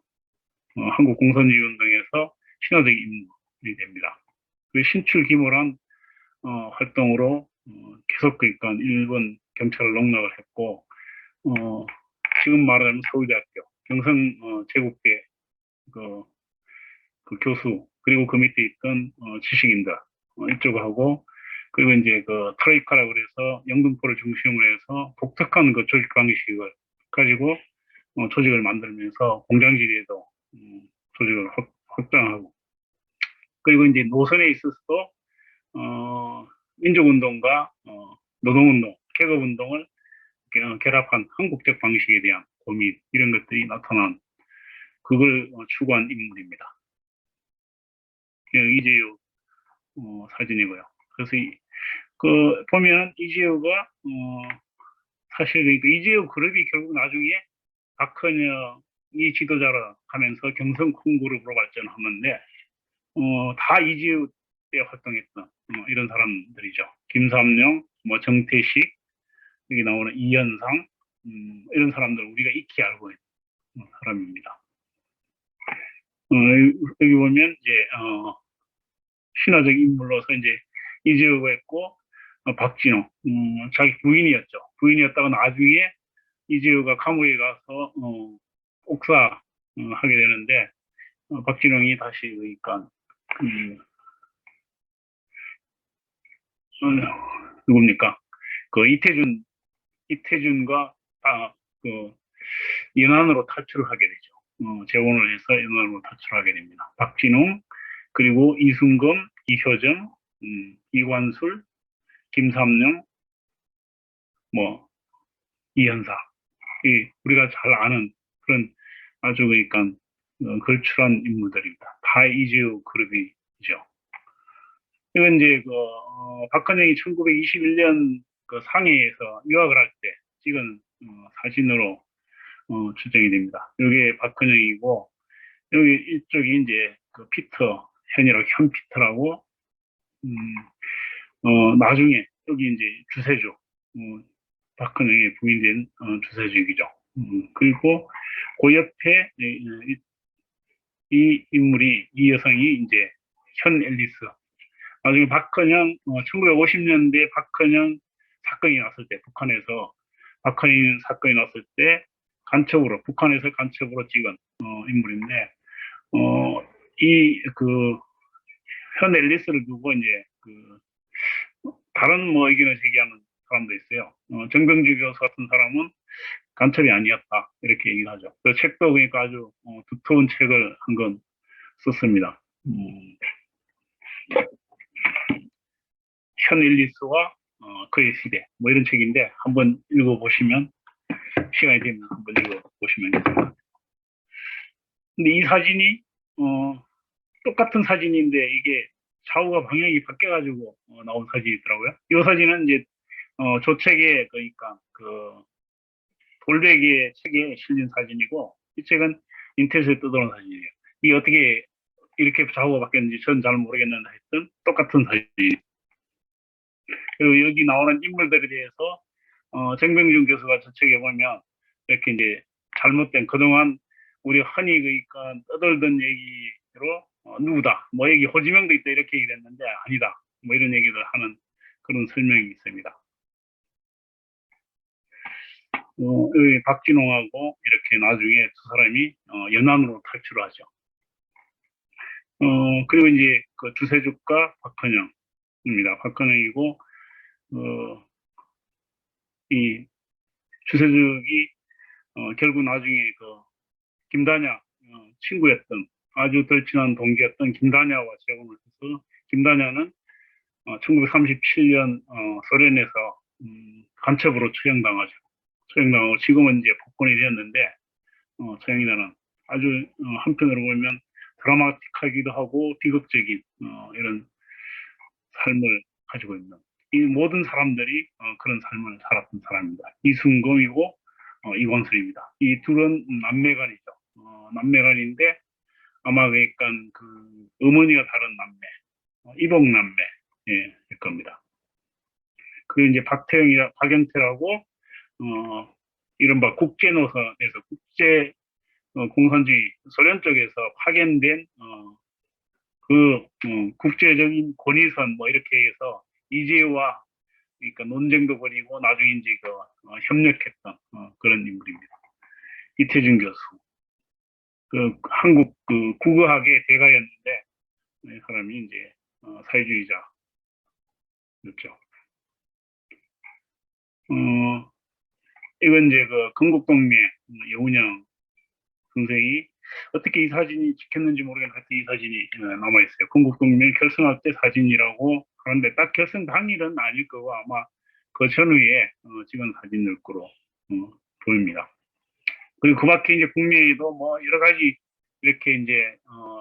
한국 공산주의 운동에서 신화적인 인물이 됩니다. 그 신출귀몰한 활동으로 계속 그러니까 일본 경찰을 농락을 했고 지금 말하자면 서울대학교 경성 제국대 그, 그 교수 그리고 그 밑에 있던 지식인들 이쪽하고 그리고 이제 그 트로이카라고 그래서 영등포를 중심으로 해서 독특한 그 조직 방식을 가지고 조직을 만들면서 공장지대에도 조직을 확장하고 그리고 이제 노선에 있어서도 민족운동과 노동운동, 계급운동을 결합한 한국적 방식에 대한 고민 이런 것들이 나타난 그걸 추구한 인물입니다. 이재우 사진이고요. 그래서 그 보면 이재우가 사실 그 이재우 그룹이 결국 나중에 박헌영이 지도자로 하면서 경성 콩그룹으로 발전하는데 다 이재우 때 활동했던 이런 사람들이죠. 김삼룡, 뭐 정태식, 여기 나오는 이현상 이런 사람들 우리가 익히 알고 있는 사람입니다. 여기 보면 이제 신화적 인물로서 이제 이재호가 있고 박진호 자기 부인이었죠. 부인이었다가 나중에 이재호가 감옥에 가서 옥사 하게 되는데 박진홍이 다시 그러니까 누굽니까? 그 이태준과 그 연안으로 탈출을 하게 되죠. 재혼을 해서 연안으로 탈출하게 됩니다. 박진홍 그리고 이순금, 이효정, 이관술, 김삼룡, 뭐 이현사 우리가 잘 아는 그런 아주 그러니까 걸출한 인물들입니다. 다 이재우 그룹이죠. 이건 이제 그 박헌영이 1921년 그 상해에서 유학을 할 때 찍은 사진으로 추정이 됩니다. 여기 박헌영이고 여기 이쪽이 이제 그 피터 현이라고 현 피터라고 나중에 여기 이제 주세주 박헌영의 부인된 주세주이죠. 그리고 그 옆에 이 인물이 이 여성이 이제 현 앨리스 나중에 박헌영 1950년대 박헌영 사건이 났을 때 북한에서 박헌영 사건이 났을 때 간첩으로 북한에서 간첩으로 찍은 인물인데 이 그 현 앨리스를 두고 이제 그 다른 뭐 의견을 제기하는 사람도 있어요. 정병주 교수 같은 사람은 간첩이 아니었다 이렇게 얘기를 하죠. 그 책도 그러니까 아주 두터운 책을 한 건 썼습니다. 현 앨리스와 그의 시대 뭐 이런 책인데 한번 읽어보시면 시간이 되면 한번 읽어보시면 됩니다. 근데 이 사진이 똑같은 사진인데 이게 좌우가 방향이 바뀌어가지고 나온 사진이더라고요. 이 사진은 이제 조책에, 그러니까, 돌베개 책에 실린 사진이고, 이 책은 인터넷에 떠도는 사진이에요. 이게 어떻게 이렇게 좌우가 바뀌었는지 저는 잘 모르겠는데 하여튼 똑같은 사진이에요. 그리고 여기 나오는 인물들에 대해서 정병준 교수가 저 책에 보면 이렇게 이제 잘못된 그동안 우리 흔히 그러니까 떠들던 얘기로 누구다 뭐 여기 호지명도 있다 이렇게 얘기했는데 아니다 뭐 이런 얘기를 하는 그런 설명이 있습니다. 여기 박진홍하고 이렇게 나중에 두 사람이 연안으로 탈출을 하죠. 그리고 이제 그 주세죽과 박헌영입니다. 박헌영이고 이 주세죽이 결국 나중에 그 김다냐 친구였던 아주 절친한 동기였던 김다냐와 재혼을 해서 김다냐는 1937년 소련에서 간첩으로 처형당하죠. 처형당하고 지금은 이제 복권이 되었는데 처형이라는 아주 한편으로 보면 드라마틱하기도 하고 비극적인 이런 삶을 가지고 있는 이 모든 사람들이 그런 삶을 살았던 사람입니다. 이순검이고 이광설입니다. 이 둘은 남매간이죠. 남매간인데 아마 그러니까 그 어머니가 다른 남매, 이복 남매 예, 일 겁니다. 그리고 이제 박영태라고 이른바 국제노선에서 국제 공산주의 소련 쪽에서 파견된 국제적인 권위선 뭐 이렇게 해서 이재와 그러니까 논쟁도 벌이고 나중에 이제 협력했던 그런 인물입니다. 이태준 교수. 한국 국어학의 대가였는데 이 사람이 이제 사회주의자였죠. 이건 이제 건국동맹 여운형 선생이 어떻게 이 사진이 찍혔는지 모르겠는데 이 사진이 남아있어요. 건국동맹 결성할 때 사진이라고 하는데 딱 결성 당일은 아닐 거고 아마 그 전후에 찍은 사진일 거로 보입니다. 그리고 그 밖에 이제 국내에도 뭐 여러 가지 이렇게 이제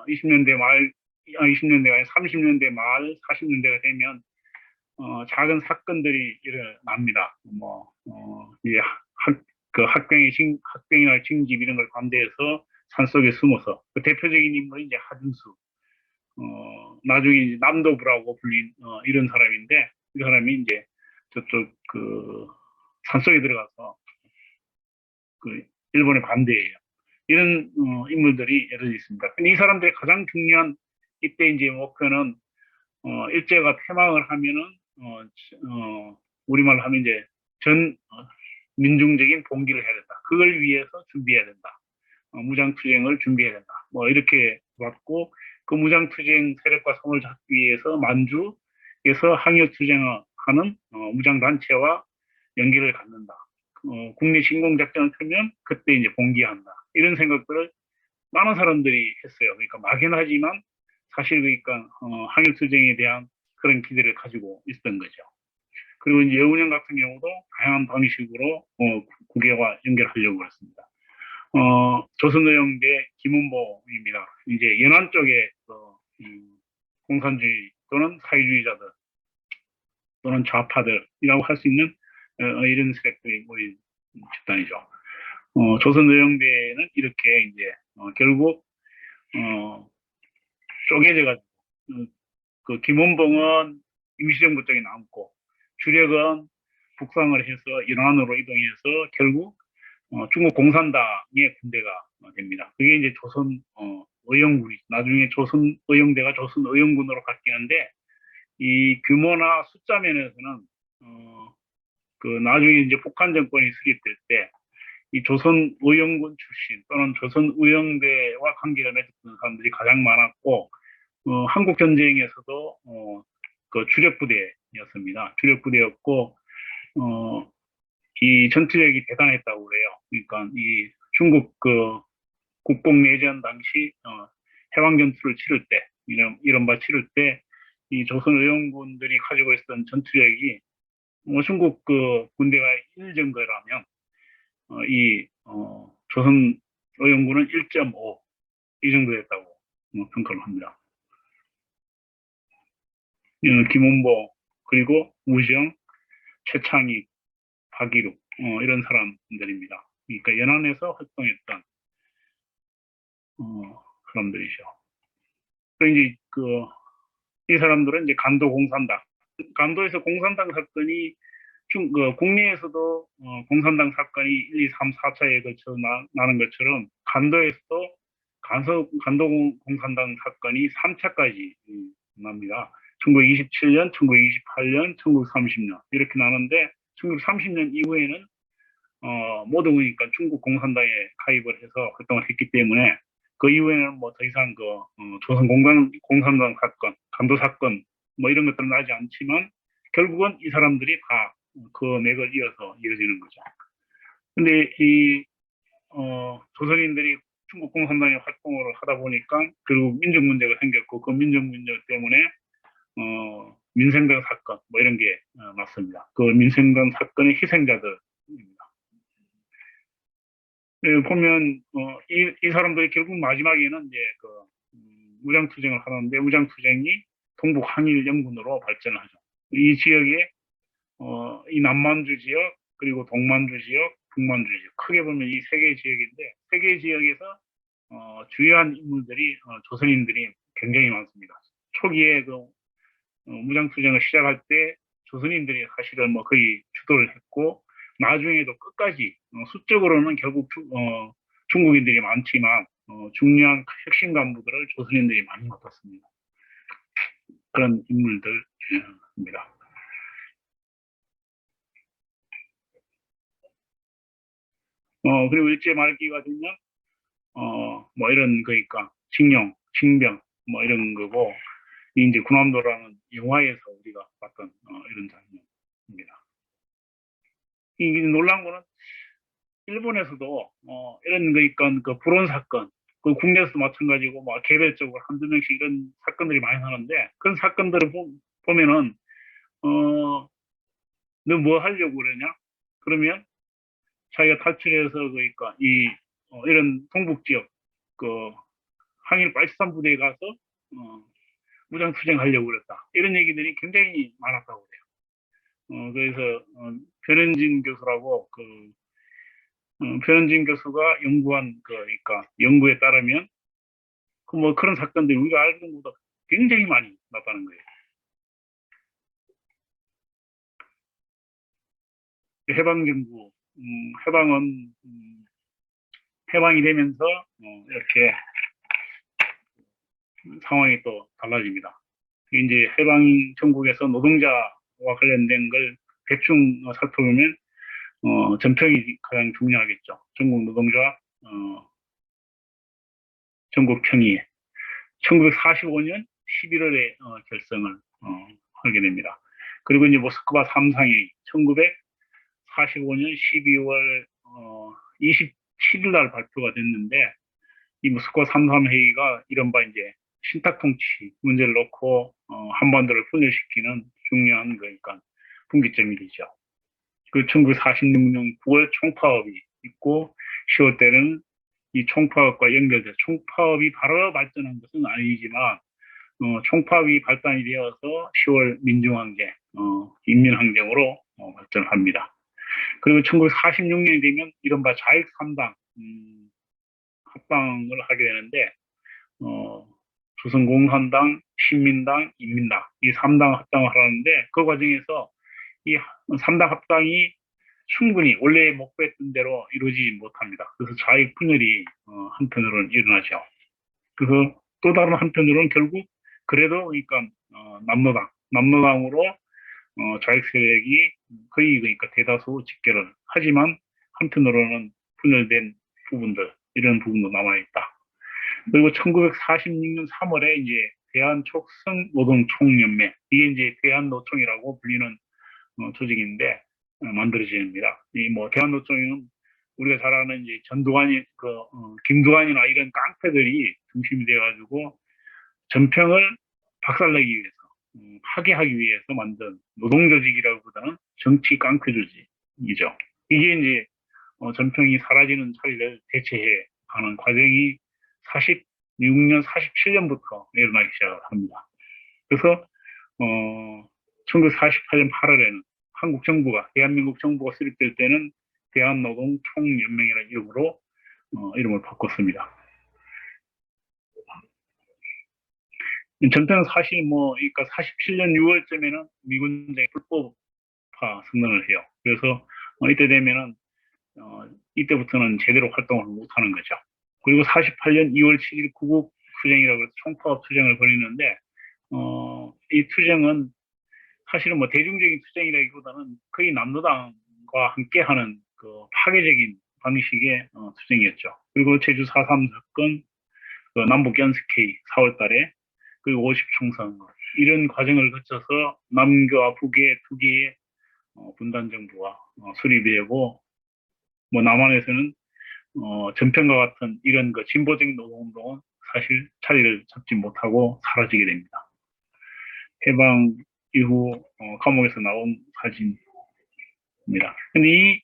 20년대 말, 20년대가 아니 30년대 말, 40년대가 되면 작은 사건들이 일어납니다. 뭐 이제 학병이나 징집 이런 걸 반대해서 산속에 숨어서 그 대표적인 인물이 이제 하준수. 나중에 이제 남도부라고 불린 이런 사람인데 이 사람이 이제 저쪽 산속에 들어가서 일본에 반대해요. 이런 인물들이 여러 있습니다. 근데 이 사람들의 가장 중요한 이때 이제 목표는 일제가 패망을 하면은 우리말로 하면 이제 전 민중적인 봉기를 해야 된다. 그걸 위해서 준비해야 된다. 무장투쟁을 준비해야 된다. 뭐 이렇게 왔고 그 무장투쟁 세력과 손을 잡기 위해서 만주에서 항일투쟁을 하는 무장단체와 연계를 갖는다. 국내 신공작전을 펴면 그때 이제 봉기한다. 이런 생각들을 많은 사람들이 했어요. 그러니까 막연하지만 사실 그러니까 항일투쟁에 대한 그런 기대를 가지고 있었던 거죠. 그리고 이제 여운형 같은 경우도 다양한 방식으로 국외와 연결하려고 했습니다. 조선노영대 김은보입니다. 이제 연안 쪽에 공산주의 또는 사회주의자들 또는 좌파들이라고 할 수 있는 이런 세력들이 모인 집단이죠. 조선노영대는 이렇게 이제 결국 쪼개져가지고 그 김원봉은 임시정부 쪽에 남고 주력은 북상을 해서 연안으로 이동해서 결국 중국 공산당의 군대가 됩니다. 그게 이제 조선 의용군이 나중에 조선 의용대가 조선 의용군으로 바뀌는데 이 규모나 숫자 면에서는 나중에 이제 북한 정권이 수립될 때 이 조선 의용군 출신 또는 조선 의용대와 관계가 맺었던 사람들이 가장 많았고 한국 전쟁에서도 그 주력 부대였습니다. 주력 부대였고 이 전투력이 대단했다고 그래요. 그러니까 이 중국 국공 내전 당시 해방 전투를 치를 때 이른바 치를 때 이 조선 의용군들이 가지고 있었던 전투력이 중국 군대가 1 정도라면 이 조선 의용군은 1.5 이 정도였다고 평가를 합니다. 김원보 그리고 우정 최창익, 박이룩 이런 사람들입니다. 그러니까 연안에서 활동했던 사람들이죠. 그리고 이제 이 사람들은 이제 간도 공산당, 간도에서 공산당 사건이 국내에서도 공산당 사건이 1, 2, 3, 4차에 걸쳐 나는 것처럼 간도에서도 간도 공산당 사건이 3차까지 납니다. 1927년, 1928년, 1930년 이렇게 나는데 1930년 이후에는 모두 그러니까 중국 공산당에 가입을 해서 활동을 했기 때문에 그 이후에는 뭐 더 이상 조선 공산당 사건, 간도 사건 뭐 이런 것들은 나지 않지만 결국은 이 사람들이 다 그 맥을 이어서 이어지는 거죠. 근데 조선인들이 중국 공산당에 활동을 하다 보니까 결국 민족 문제가 생겼고 그 민족 문제 때문에 민생당 사건 뭐 이런 게 났습니다. 그 민생당 사건의 희생자들입니다. 보면 이 사람들이 결국 마지막에는 이제 무장투쟁을 하는데 무장투쟁이 동북 항일 연군으로 발전을 하죠. 이 지역에 이 남만주 지역 그리고 동만주 지역, 북만주 지역 크게 보면 이 세 개 지역인데 세 개 지역에서 주요한 인물들이 조선인들이 굉장히 많습니다. 초기에 무장투쟁을 시작할 때 조선인들이 사실은 뭐 거의 주도를 했고 나중에도 끝까지 수적으로는 결국 중국인들이 많지만 중요한 핵심 간부들을 조선인들이 많이 맡았습니다. 그런 인물들입니다. 그리고 일제 말기가 되면 뭐 이런 그러니까 징용, 징병 뭐 이런 거고 이제 군함도라는 영화에서 우리가 봤던 이런 장면입니다. 이 놀라운 거는 일본에서도 이런 그러니까 그 불온 사건 그 국내에서도 마찬가지고 뭐 개별적으로 한두 명씩 이런 사건들이 많이 나는데 그런 사건들을 보면은 너 뭐 하려고 그러냐? 그러면 자기가 탈출해서 그러니까 이런 동북 지역 그 항일 83 부대에 가서 무장 투쟁하려고 그랬다. 이런 얘기들이 굉장히 많았다고 그래요. 그래서 변현진 교수라고 변현진 교수가 연구한 그러니까 연구에 따르면 뭐 그런 사건들이 우리가 알던 것보다 굉장히 많이 났다는 거예요. 해방정부 해방은 해방이 되면서 이렇게 상황이 또 달라집니다. 이제 해방 전국에서 노동자와 관련된 걸 대충 살펴보면 전평이 가장 중요하겠죠. 전국 노동자 전국 평의 1945년 11월에 결성을 하게 됩니다. 그리고 이제 모스크바 3상회의 1945년 12월 27일 날 발표가 됐는데 이 모스크바 3.3회의가 이른바 이제 신탁통치 문제를 놓고 한반도를 분열시키는 중요한 그러니까 분기점이 되죠. 그 1946년 9월 총파업이 있고 10월 때는 이 총파업과 연결돼서 총파업이 바로 발전한 것은 아니지만 총파업이 발단이 되어서 10월 민중항쟁, 인민항쟁으로 발전합니다. 그리고 1946년이 되면 이른바 자익 3당 합당을 하게 되는데 조선공산당, 신민당, 인민당 이 3당 합당을 하는데 그 과정에서 이 3당 합당이 충분히 원래 목표했던 대로 이루어지지 못합니다. 그래서 좌익 분열이 한편으로는 일어나죠. 그래서 또 다른 한편으로는 결국 그래도 그러니까 남로당으로 좌익 세력이 거의 그러니까 대다수 집계를 하지만 한편으로는 분열된 부분들 이런 부분도 남아있다. 그리고 1946년 3월에 이제 대한촉성노동총연맹 이게 이제 대한노총이라고 불리는 조직인데 만들어집니다. 이 뭐 대한노총은 우리가 잘 아는 이제 전두환이 김두관이나 이런 깡패들이 중심이 돼가지고 전평을 박살내기 위해서 파괴하기 위해서 만든 노동조직이라기보다는 정치 깡패 조직이죠. 이게 이제 전평이 사라지는 차리를 대체해 가는 과정이 46년, 47년부터 일어나기 시작합니다. 그래서 1948년 8월에는 한국 정부가, 대한민국 정부가 수립될 때는 대한노동총연맹이라는 이름으로 이름을 바꿨습니다. 전투는 사실 그러니까 47년 6월쯤에는 미군정이 불법화 선언을 해요. 그래서 이때 되면은 이때부터는 제대로 활동을 못하는 거죠. 그리고 48년 2월 7일 구국 투쟁이라고 해서 총파업 투쟁을 벌이는데 이 투쟁은 사실은 대중적인 투쟁이라기보다는 거의 남노당과 함께하는 그 파괴적인 방식의 투쟁이었죠. 그리고 제주 4.3 사건, 그 남북 연습회의 4월 달에, 그리고 50 총선, 이런 과정을 거쳐서 남과 북의 두 개의 분단 정부가 수립이 되고, 남한에서는 전편과 같은 이런 그 진보적인 노동운동은 사실 자리를 잡지 못하고 사라지게 됩니다. 해방 이후 감옥에서 나온 사진입니다. 근데 이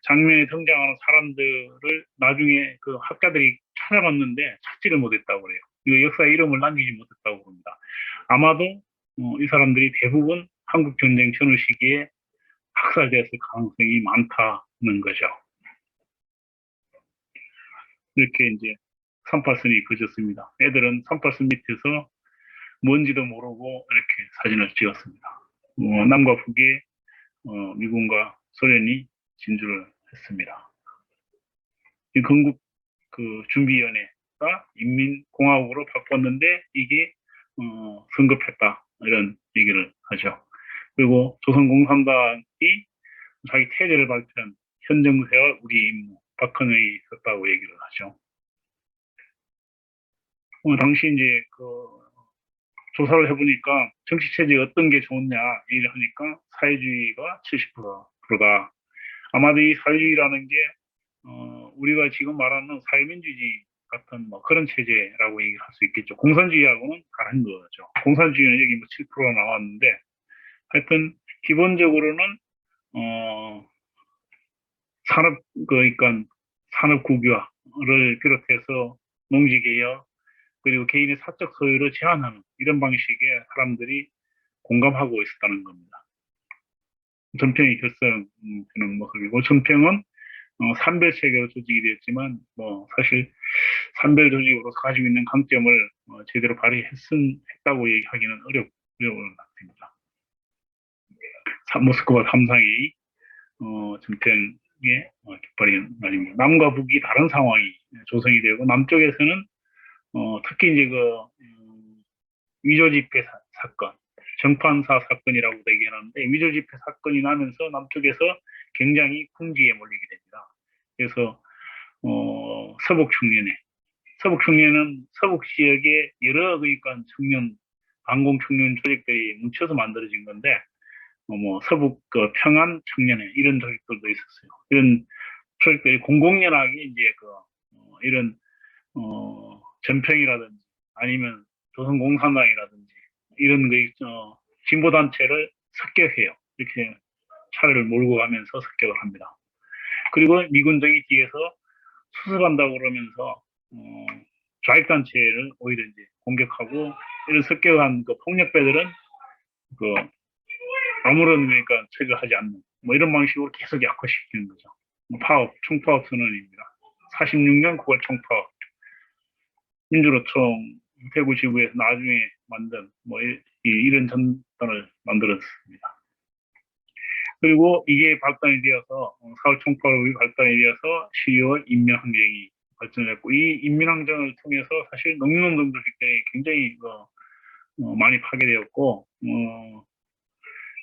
장면에 등장하는 사람들을 나중에 그 학자들이 찾아봤는데 찾지를 못했다고 그래요. 이거 역사에 이름을 남기지 못했다고 합니다. 아마도 이 사람들이 대부분 한국 전쟁 전후 시기에 학살되었을 가능성이 많다는 거죠. 이렇게 이제 38선이 그졌습니다. 애들은 38선 밑에서 뭔지도 모르고 이렇게 사진을 찍었습니다. 남과 북에 미군과 소련이 진주를 했습니다. 이 건국 그 준비위원회가 인민공화국으로 바꿨는데 이게 성급했다, 이런 얘기를 하죠. 그리고 조선공산당이 자기 태제를 발표한 현 정세와 우리 임무, 박헌영이 있었다고 얘기를 하죠. 당시 이제 조사를 해보니까 정치 체제에 어떤 게 좋냐 얘기를 하니까 사회주의가 70%다. 아마도 이 사회주의라는 게 우리가 지금 말하는 사회민주주의 같은 그런 체제라고 얘기할 수 있겠죠. 공산주의하고는 다른 거죠. 공산주의는 여기 7% 나왔는데, 하여튼 기본적으로는 그러니까 산업 국유화를 비롯해서 농지개혁, 그리고 개인의 사적 소유를 제한하는 이런 방식의 사람들이 공감하고 있었다는 겁니다. 전평이 결성되는 모습이고, 전평은 산별 체계로 조직이 되었지만 사실 산별 조직으로 가지고 있는 강점을 제대로 발휘했다고 얘기하기는 어려운 상태입니다. 모스크바 3상회의 전평의 깃발이 날립니다. 남과 북이 다른 상황이 조성이 되고, 남쪽에서는 특히 이제 위조 집회 사건, 정판사 사건이라고 얘기하는데, 위조 집회 사건이 나면서 남쪽에서 굉장히 궁지에 몰리게 됩니다. 그래서 서북 청년은 서북 지역의 여러 그러니까 반공 청년 조직들이 뭉쳐서 만들어진 건데, 서북 평안 청년회 이런 조직들도 있었어요. 이런 조직들이 공공연하게 이제 이런 전평이라든지 아니면 조선공산당이라든지 이런 진보 단체를 습격해요. 이렇게 차를 몰고 가면서 습격을 합니다. 그리고 미군정이 뒤에서 수습한다고 그러면서 좌익단체를 오히려 이제 공격하고, 이런 습격한 폭력배들은 아무런 그러니까 처리하지 않는 이런 방식으로 계속 약화시키는 거죠. 총파업 선언입니다. 46년 9월 총파업. 민주노총 대구 지부에서 나중에 만든 이런 전단을 만들었습니다. 그리고 이게 발단이 되어서 4월 총파업이 발단이 되어서 12월 인민항쟁이 발전했고, 이 인민항쟁을 통해서 사실 농민운동 조직들이 굉장히 많이 파괴되었고,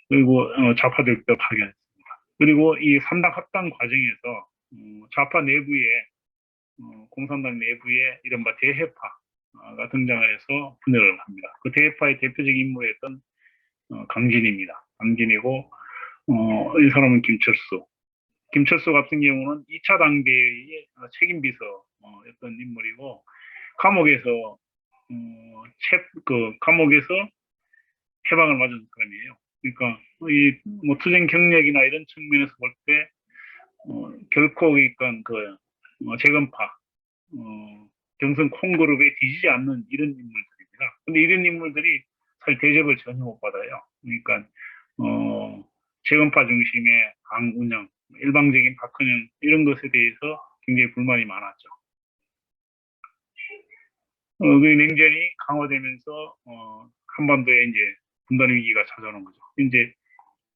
그리고 좌파들도 파괴했습니다. 그리고 이 3당 합당 과정에서 좌파 내부에 공산당 내부에 이른바 대해파가 등장을 해서 분열을 합니다. 그 대해파의 대표적인 인물이었던 강진입니다. 강진이고, 이 사람은 김철수 같은 경우는 2차 당대의 책임비서였던 인물이고, 감옥에서 해방을 맞은 사람이에요. 그러니까 투쟁 경력이나 이런 측면에서 볼 때 결코 그러니까 재건파 경선 콩그룹에 뒤지지 않는 이런 인물들입니다. 근데 이런 인물들이 사실 대접을 전혀 못 받아요. 그러니까 재건파 중심의 당 운영, 일방적인 박근영 이런 것에 대해서 굉장히 불만이 많았죠. 그 냉전이 강화되면서 한반도에 이제 분단 위기가 찾아오는 거죠. 이제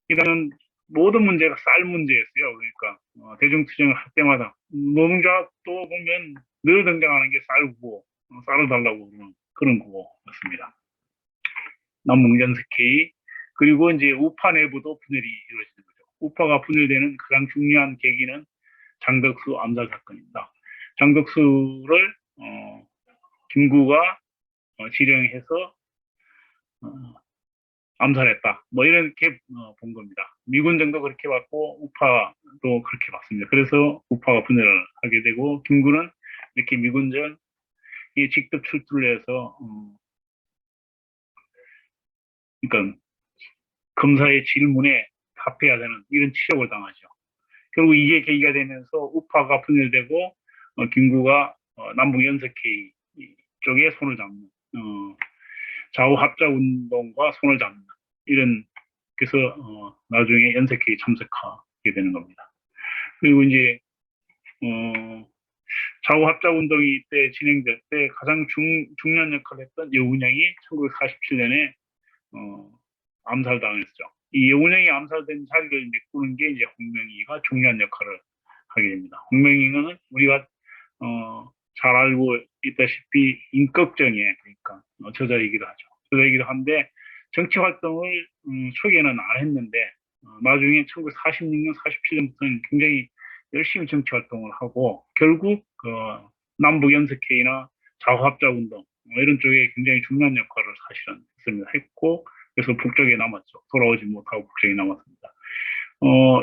이런 모든 문제가 쌀 문제였어요. 그러니까 대중투쟁을 할 때마다 노동자도 보면 늘 등장하는 게 쌀 구호, 쌀을 달라고 그러는 그런 구호였습니다. 남북연석회의 그리고 이제 우파 내부도 분열이 이루어지는 거죠. 우파가 분열되는 가장 중요한 계기는 장덕수 암살 사건입니다. 장덕수를 김구가 지령해서 암살했다. 뭐 이렇게 본 겁니다. 미군 정도 그렇게 봤고 우파도 그렇게 봤습니다. 그래서 우파가 분열을 하게 되고 김구는 이렇게 미군전에 직접 출두를 해서 그러니까 검사의 질문에 답해야 되는 이런 치욕을 당하죠. 결국 이게 계기가 되면서 우파가 분열되고 김구가 남북연석회의 쪽에 손을 잡는 좌우합작 운동과 손을 잡는 이런 그래서 나중에 연석회의 참석하게 되는 겁니다. 그리고 이제 좌우합작 운동이 때 진행될 때 가장 중요한 역할을 했던 여운형이 1947년에 암살당했죠. 이 여운형이 암살된 자리를 메꾸는 게 이제 홍명희가 중요한 역할을 하게 됩니다. 홍명희는 우리가 잘 알고 있다시피 임꺽정의 그러니까 저자이기도 하죠. 저자이기도 한데 정치 활동을 초기에는 안 했는데 나중에 1946년, 47년부터는 굉장히 열심히 정치 활동을 하고 결국 남북연석회의나 좌우합작운동 이런 쪽에 굉장히 중요한 역할을 사실은 했습니다. 했고 그래서 북쪽에 남았죠. 돌아오지 못하고 북쪽에 남았습니다.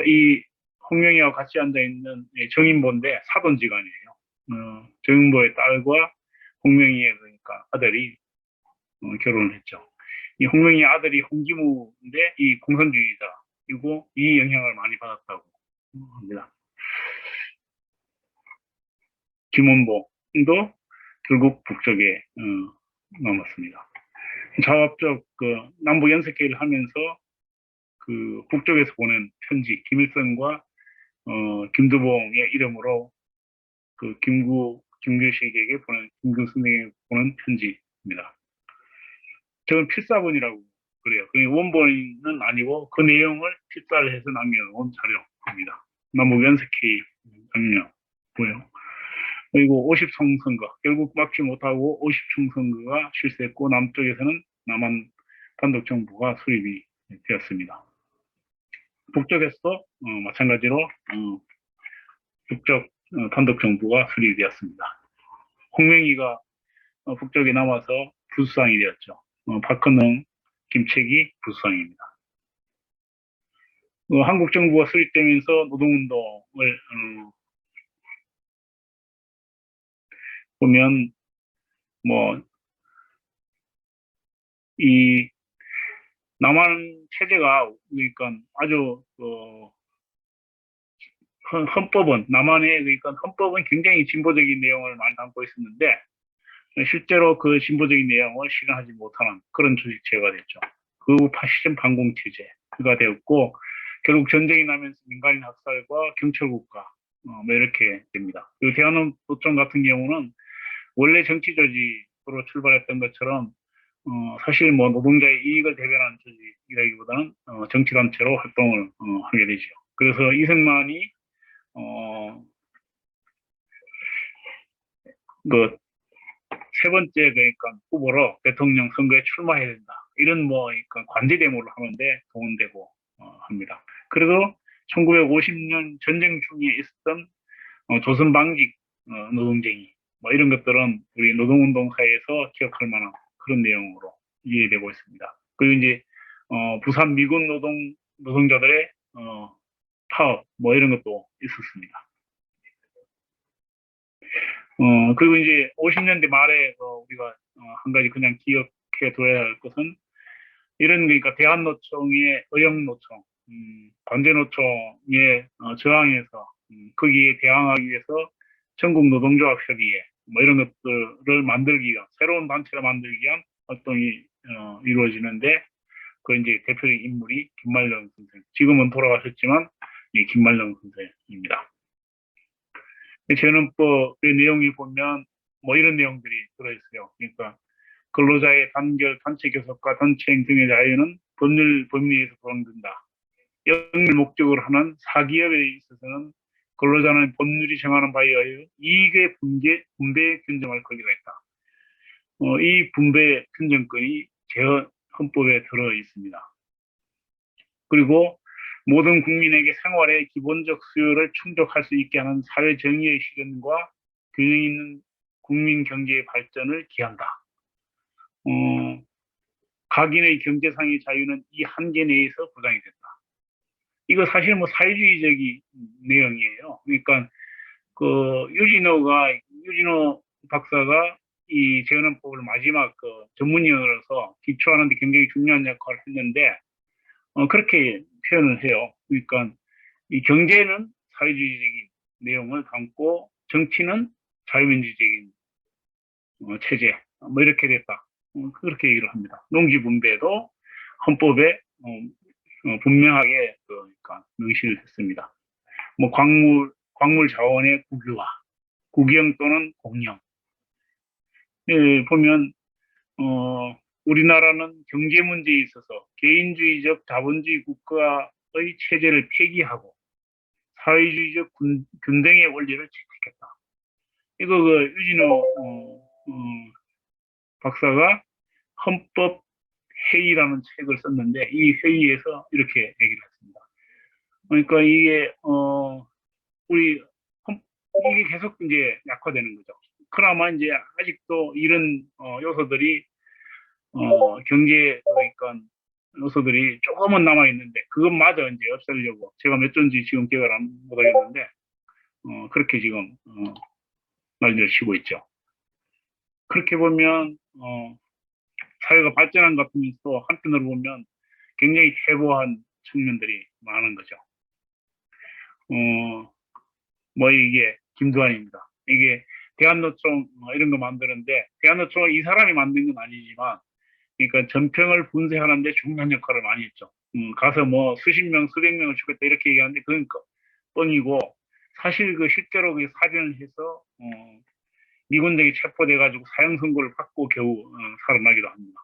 이 홍명희와 같이 앉아있는 정인보인데 사돈지간이에요. 정인보의 딸과 홍명희의 그러니까 아들이 결혼을 했죠. 이 홍명희 아들이 홍기무인데 이 공산주의자이고 이 영향을 많이 받았다고 합니다. 김원봉도 결국 북쪽에 남았습니다. 좌우합적 남북 연석회의를 하면서 그 북쪽에서 보낸 편지, 김일성과 김두봉의 이름으로 그 김규식에게 보낸 김구 선생에게 보낸 편지입니다. 저는 필사본이라고 그래요. 그 원본은 아니고 그 내용을 필사를 해서 남겨놓은 자료입니다. 남북 연석회의 남겨고요. 그리고 50총 선거 결국 막지 못하고 50총 선거가 실시했고 남쪽에서는 남한 단독 정부가 수립이 되었습니다. 북쪽에서도 마찬가지로 북쪽 단독 정부가 수립되었습니다. 홍명희가 북쪽에 남아서 부수상이 되었죠. 박헌영, 김책이 부수상입니다. 한국 정부가 수립되면서 노동운동을 보면 이 남한 체제가 그러니까 아주 헌법은 남한의 그러니까 헌법은 굉장히 진보적인 내용을 많이 담고 있었는데 실제로 그 진보적인 내용을 실현하지 못하는 그런 조직체가 됐죠. 그 파시즘 반공 체제가 되었고 결국 전쟁이 나면서 민간인 학살과 경찰국가 뭐 이렇게 됩니다. 그리고 대한노총 같은 경우는 원래 정치 조직으로 출발했던 것처럼 사실 뭐 노동자의 이익을 대변하는 조직이라기보다는 정치단체로 활동을 하게 되죠. 그래서 이승만이 그 세 번째 그러니까 후보로 대통령 선거에 출마해야 된다. 이런 그러니까 관제 데모를 하는데 동원되고 합니다. 그래도 1950년 전쟁 중에 있었던 조선방직 노동쟁이 뭐 이런 것들은 우리 노동운동사에서 기억할 만한 그런 내용으로 이해되고 있습니다. 그리고 이제 부산 미군 노동자들의 파업 뭐 이런 것도 있었습니다. 그리고 이제 50년대 말에 우리가 한 가지 그냥 기억해 둬야 할 것은 이런 그러니까 대한노총의 의형노총, 관제노총에 저항해서 거기에 대항하기 위해서 전국노동조합협의회 뭐 이런 것들을 만들기 위한 새로운 단체를 만들기 위한 활동이 이루어지는데 그 이제 대표적인 인물이 김말령 선생. 지금은 돌아가셨지만 이 김말령 선생입니다. 재헌헌법의 내용이 보면 뭐 이런 내용들이 들어있어요. 그러니까 근로자의 단결, 단체 교섭과 단체행 등의 자유는 법률 범위에서 보장된다. 영리 목적으로 하는 사기업에 있어서는 근로자는 법률이 정하는 바에 의하여 이익의 분배에 견정할 권리가 있다. 이 분배 편정권이 재헌헌법에 들어 있습니다. 그리고 모든 국민에게 생활의 기본적 수요를 충족할 수 있게 하는 사회 정의의 실현과 균형 있는 국민 경제의 발전을 기한다. 각인의 경제상의 자유는 이 한계 내에서 보장이 된다. 이거 사실 뭐 사회주의적인 내용이에요. 그러니까 유진호 박사가 이 재헌헌법을 마지막 전문위원으로서 기초하는데 굉장히 중요한 역할을 했는데 그렇게 표현을 해요. 그러니까 이 경제는 사회주의적인 내용을 담고 정치는 자유민주적인 체제 뭐 이렇게 됐다. 그렇게 얘기를 합니다. 농지분배도 헌법에 분명하게 그러니까 명시를 했습니다. 뭐 광물 자원의 국유화, 국영 또는 공영. 예, 보면 우리나라는 경제 문제에 있어서 개인주의적 자본주의 국가의 체제를 폐기하고 사회주의적 균등의 원리를 채택했다. 이거 유진호 박사가 헌법 회의라는 책을 썼는데 이 회의에서 이렇게 얘기를 했습니다. 그러니까 이게 이게 계속 이제 약화되는 거죠. 그나마 이제 아직도 이런 요소들이 경제 그러니까 요소들이 조금은 남아 있는데 그것마저 이제 없애려고 제가 몇 조인지 지금 기억을 못 하겠는데 그렇게 지금 난리를 치고 있죠. 그렇게 보면 사회가 발전한 것 같으면서 한편으로 보면 굉장히 해보한 측면들이 많은 거죠. 뭐 이게 김두한입니다. 이게 대한노총 이런 거 만드는데 대한노총은 이 사람이 만든 건 아니지만 그러니까 전평을 분쇄하는데 중요한 역할을 많이 했죠. 가서 뭐 수십 명, 수백 명을 죽였다 이렇게 얘기하는데 그건 뻥이고 사실 실제로 살인을 해서 미군들이 체포돼가지고 사형 선고를 받고 겨우 살아나기도 합니다.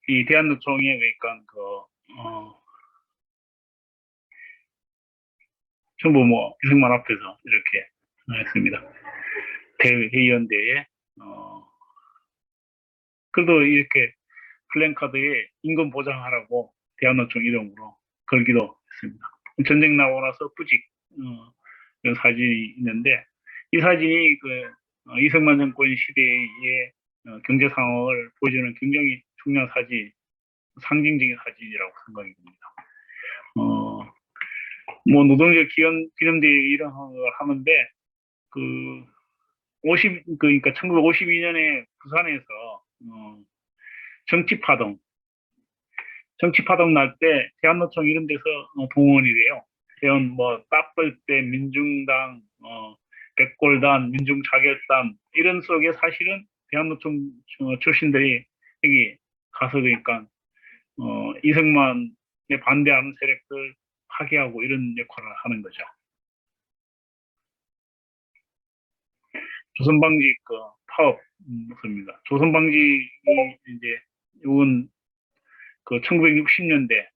이 대한노총에 그러니까 전부 뭐 이승만 앞에서 이렇게 했습니다. 대의원대에 그래도 이렇게 플랜카드에 임금 보장하라고 대한노총 이름으로 걸기도 했습니다. 전쟁 나고 나서 부직 이런 사진이 있는데 이 사진이 이승만 정권 시대의 경제 상황을 보여주는 굉장히 중요한 사진, 상징적인 사진이라고 생각이 듭니다. 뭐 노동절 기념대회 이런 걸 하는데 그러니까 1952년에 부산에서 정치파동 날 때 대한노총 이런 데서 동원이 돼요. 대원 뭐 따쁠 때 민중당, 백골단, 민중자결단 이런 속에 사실은 대한노총 출신들이 여기 가서 그러니까 이승만에 반대하는 세력들 파괴하고 이런 역할을 하는 거죠. 조선방직 파업 모습입니다. 조선방직이 이제 이건 1960년대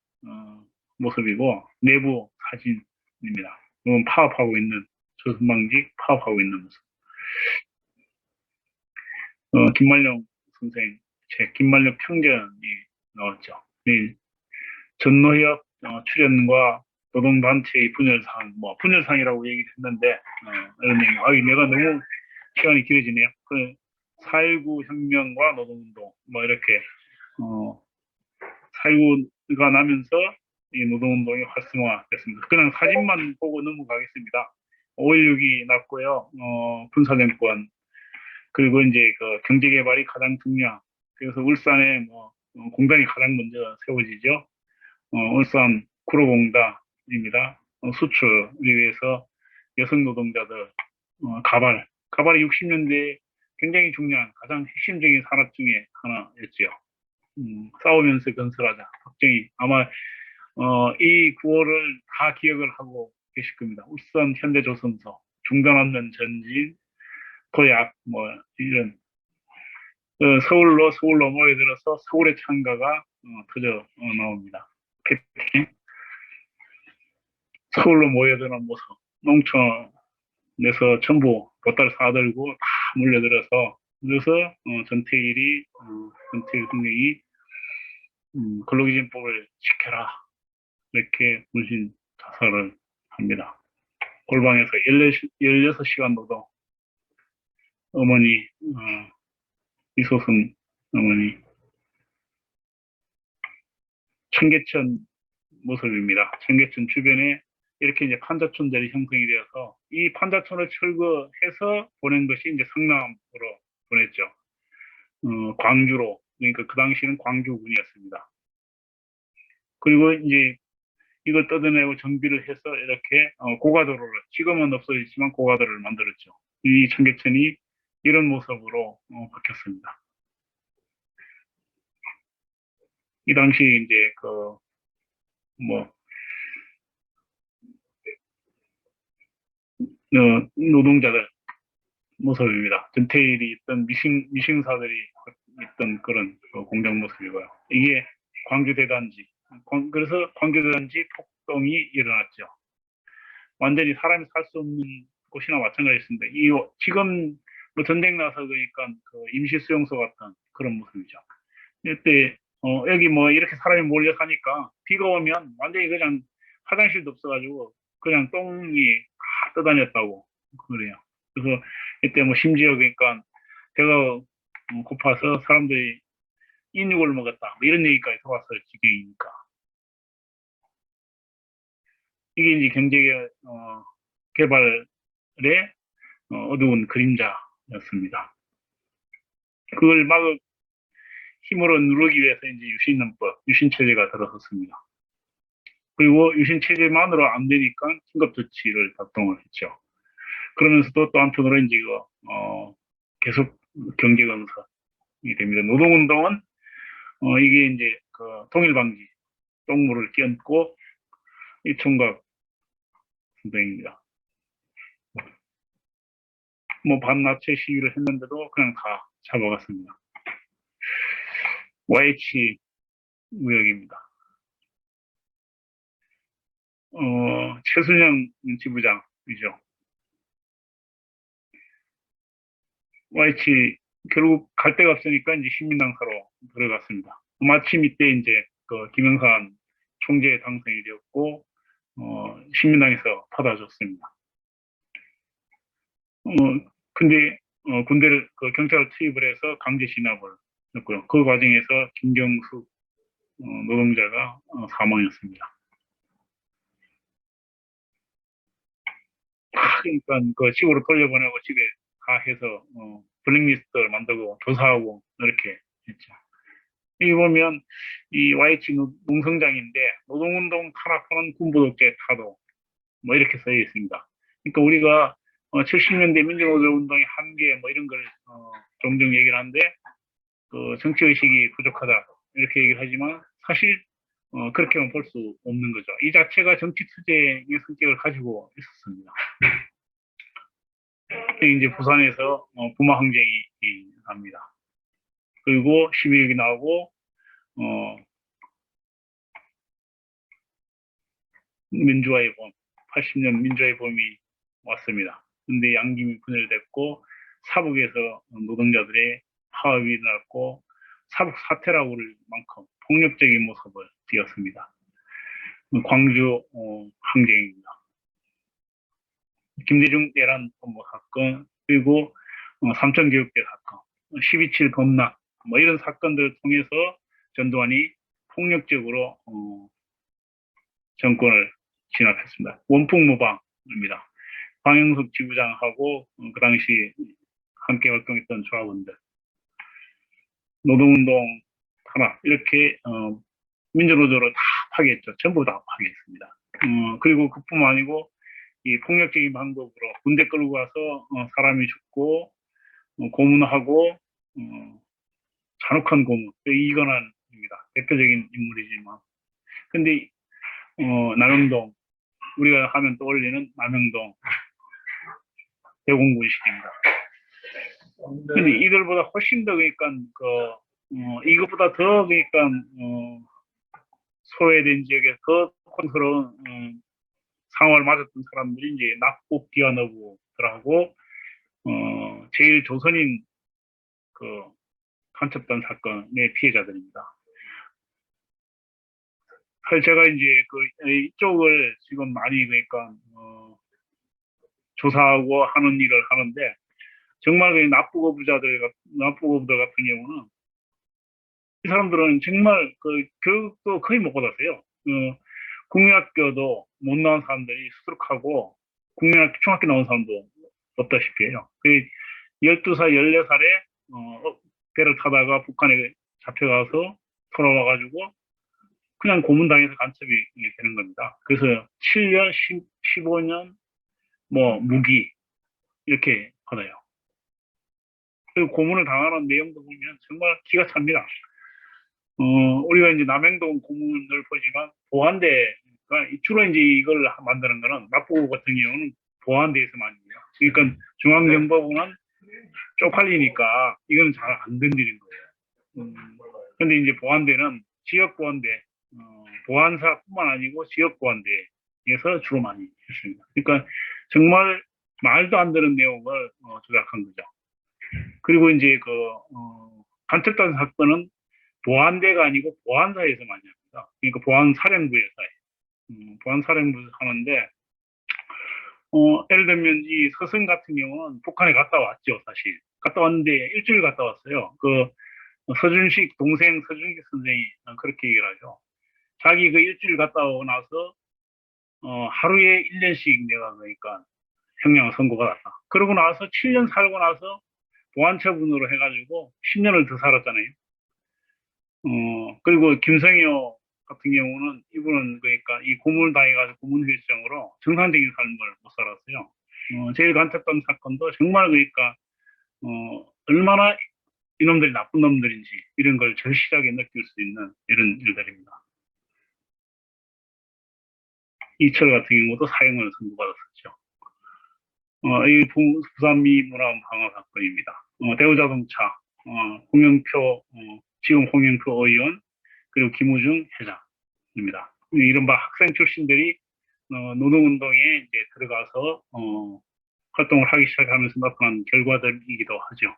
모습이고 내부 사진입니다. 이건 파업하고 있는 조선방직 파업하고 있는 모습. 김말령 선생 책 김말령 평전이 나왔죠. 전노협 출연과 노동단체의 분열상, 뭐 분열상이라고 얘기를 했는데 이런 얘기. 내가 너무 시간이 길어지네요. 4.19 혁명과 노동운동 뭐 이렇게 4.19가 나면서 이 노동운동이 활성화됐습니다. 그냥 사진만 보고 넘어가겠습니다. 5.16이 났고요. 군사정권 그리고 이제 경제개발이 가장 중요한 그래서 울산에 공단이 가장 먼저 세워지죠. 울산 구로공단입니다. 수출을 위해서 여성 노동자들 가발이 60년대에 굉장히 중요한 가장 핵심적인 산업 중에 하나였죠. 싸우면서 건설하자. 박정희 아마 이 구호를 다 기억을 하고 계실 겁니다. 울산 현대조선소, 중단하면 전진, 도약, 뭐 이런 서울로 모여들어서 서울의 창가가 터져 나옵니다. 서울로 모여드는 모습, 농촌에서 전부 보따리 사들고 다 몰려들어서 그래서 전태일 선생이 근로기준법을 지켜라 이렇게 문신 자살을 합니다. 골방에서 16시간 노동 어머니 이소선 어머니 청계천 모습입니다. 청계천 주변에 이렇게 이제 판자촌들이 형성이 되어서 이 판자촌을 철거해서 보낸 것이 이제 성남으로 보냈죠. 광주로 그러니까 그 당시는 광주군이었습니다. 그리고 이제 이걸 뜯어내고 정비를 해서 이렇게 고가도로를 지금은 없어졌지만 고가도로를 만들었죠. 이 청계천이 이런 모습으로 바뀌었습니다. 이 당시 이제 노동자들 모습입니다. 전태일이 있던 미싱사들이 있던 그런 공장 모습이고요. 이게 광주 대단지. 그래서 광주 대단지 폭동이 일어났죠. 완전히 사람이 살 수 없는 곳이나 마찬가지였습니다. 지금 뭐 전쟁 나서 그러니까 임시 수용소 같은 그런 모습이죠. 이때 여기 뭐 이렇게 사람이 몰려 사니까 비가 오면 완전히 그냥 화장실도 없어가지고 그냥 똥이 다 떠다녔다고 그래요. 그래서 이때 뭐 심지어 그러니까 배가 고파서 사람들이 인육을 먹었다 뭐 이런 얘기까지 들어왔어요. 지경이니까 이게 이제 경제 개발의 어두운 그림자였습니다. 그걸 막 힘으로 누르기 위해서 이제 유신헌법, 유신체제가 들어섰습니다. 그리고 유신체제만으로 안 되니까 긴급조치를 작동을 했죠. 그러면서도 또 한편으로 이제 계속 경제 건설이 됩니다. 노동운동은 이게 이제 통일방지, 똥물을 끼얹고 이 총각 운동입니다. 뭐 반나체 시위를 했는데도 그냥 다 잡아갔습니다. YH 무역입니다. 최순영 지부장이죠. YH 결국 갈 데가 없으니까 이제 신민당사로 들어갔습니다. 마침 이때 이제 김영삼 총재 당선이 되었고 신민당에서 받아줬습니다. 근데 군대를 경찰을 투입을 해서 강제 진압을 했고요. 그 과정에서 김경숙 노동자가 사망했습니다. 그러니까 그 집으로 돌려보내고 집에 가 해서 블랙리스트를 만들고 조사하고 이렇게 했죠. 여기 보면 이 YH 농성장인데 노동운동 탄압하는 군부독재 타도 뭐 이렇게 써 있습니다. 그러니까 우리가 70년대 민주노동운동의 한계 뭐 이런 걸 종종 얘기를 하는데 정치의식이 부족하다 이렇게 얘기를 하지만 사실 그렇게만 볼 수 없는 거죠. 이 자체가 정치 투쟁의 성격을 가지고 있었습니다. 이제 부산에서 부마 항쟁이 납니다. 그리고 12.6이 나오고 민주화의 봄, 80년 민주화의 봄이 왔습니다. 근데 양김이 분열됐고 사북에서 노동자들의 파업이 일어났고 사북 사태라고 부를 만큼 폭력적인 모습을 띄었습니다. 광주 항쟁입니다. 김대중 내란 본부 사건 그리고 삼천교육대 사건, 12.7 범락 뭐 이런 사건들을 통해서 전두환이 폭력적으로 정권을 진압했습니다. 원풍무방입니다. 방영석 지부장하고 그 당시 함께 활동했던 조합원들 노동운동 탄압 이렇게 민주노조를 다 파괴했죠. 전부 다 파괴했습니다. 그리고 그뿐만 아니고 이 폭력적인 방법으로 군대 끌고 가서 사람이 죽고 고문하고 잔혹한 고문, 이건한 인물입니다. 대표적인 인물이지만. 근데, 남영동, 우리가 하면 떠올리는 남영동, 대공분식입니다. 근데 이들보다 훨씬 더, 그러니까, 이것보다 더, 그러니까, 소외된 지역에 더 콘스러운, 상황을 맞았던 사람들이 이제 납북 기관어부들하고, 제일 조선인, 간첩단 사건의 피해자들입니다. 사실 제가 이제 이쪽을 지금 많이, 그러니까, 조사하고 하는 일을 하는데, 정말 납북어부들 같은 경우는, 이 사람들은 정말 교육도 거의 못 받았어요. 국민학교도 못 나온 사람들이 수두룩하고, 중학교 나온 사람도 없다시피 해요. 12살, 14살에, 배를 타다가 북한에 잡혀가서 돌아와가지고, 그냥 고문당해서 간첩이 되는 겁니다. 그래서 7년, 15년, 무기, 이렇게 받아요. 그리고 고문을 당하는 내용도 보면 정말 기가 찹니다. 우리가 이제 남행동 고문을 보지만, 보안대가, 주로 이제 이걸 만드는 거는, 납북 같은 경우는 보안대에서 많이 해요. 그러니까 중앙정보부는 쪽팔리니까, 이건 잘 안 건드리는 거예요. 근데 이제 보안대는 지역보안대, 보안사뿐만 아니고 지역보안대에서 주로 많이 했습니다. 그러니까 정말 말도 안 되는 내용을 조작한 거죠. 그리고 이제 간첩단 사건은 보안대가 아니고 보안사에서 많이 합니다. 그러니까 보안사령부에서 해요. 보안사령부에서 하는데, 예를 들면 이 서승 같은 경우는 북한에 갔다 왔죠, 사실. 갔다 왔는데 일주일 갔다 왔어요. 서준식, 동생 서준식 선생이 그렇게 얘기를 하죠. 자기 일주일 갔다 오고 나서, 하루에 1년씩 내가 그러니까 형량을 선고받았다. 그러고 나서 7년 살고 나서 보안처분으로 해가지고 10년을 더 살았잖아요. 그리고 김성효 같은 경우는 이분은 그러니까 이 고문을 당해가지고 고문후유증으로 정상적인 삶을 못 살았어요. 제일 간첩단 사건도 정말 그러니까, 얼마나 이놈들이 나쁜 놈들인지 이런 걸 절실하게 느낄 수 있는 이런 일들입니다. 이철 같은 경우도 사형을 선고받았었죠. 이 부산미 문화원 방어 사건입니다. 대우자동차, 홍영표, 지금 홍영표 의원, 그리고 김우중 회장입니다. 이른바 학생 출신들이 노동운동에 이제 들어가서 활동을 하기 시작하면서 나타난 결과들이기도 하죠.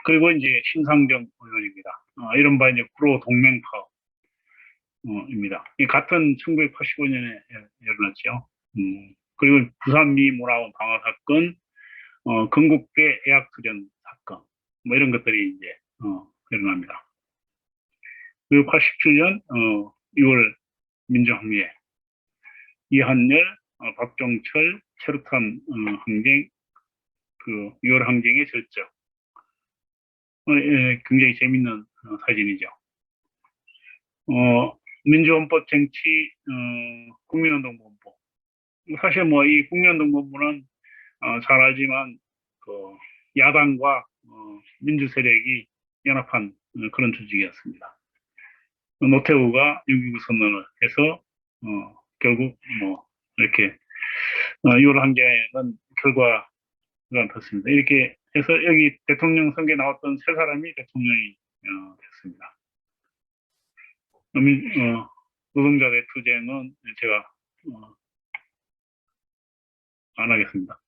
그리고 이제 심상정 의원입니다. 이른바 이제 구로 동맹 파업입니다. 같은 1985년에 일어났죠. 그리고 부산미 문화원 방화 사건, 건국대 애학수련 사건, 이런 것들이 이제 일어납니다. 그리고 87년 6월 민주항쟁, 이한열, 박종철, 체류탄 항쟁, 6월 항쟁의 절정. 굉장히 재밌는 사진이죠. 민주헌법 쟁취, 국민운동본부. 사실 이 국민운동본부는 잘 알지만 야당과 민주 세력이 연합한 그런 조직이었습니다. 노태우가 6.29 선언을 해서 결국 이렇게 6월 항쟁은 결과가 됐습니다. 이렇게 해서 여기 대통령 선거에 나왔던 세 사람이 대통령이 됐습니다. 노동자의 투쟁은 제가 안 하겠습니다.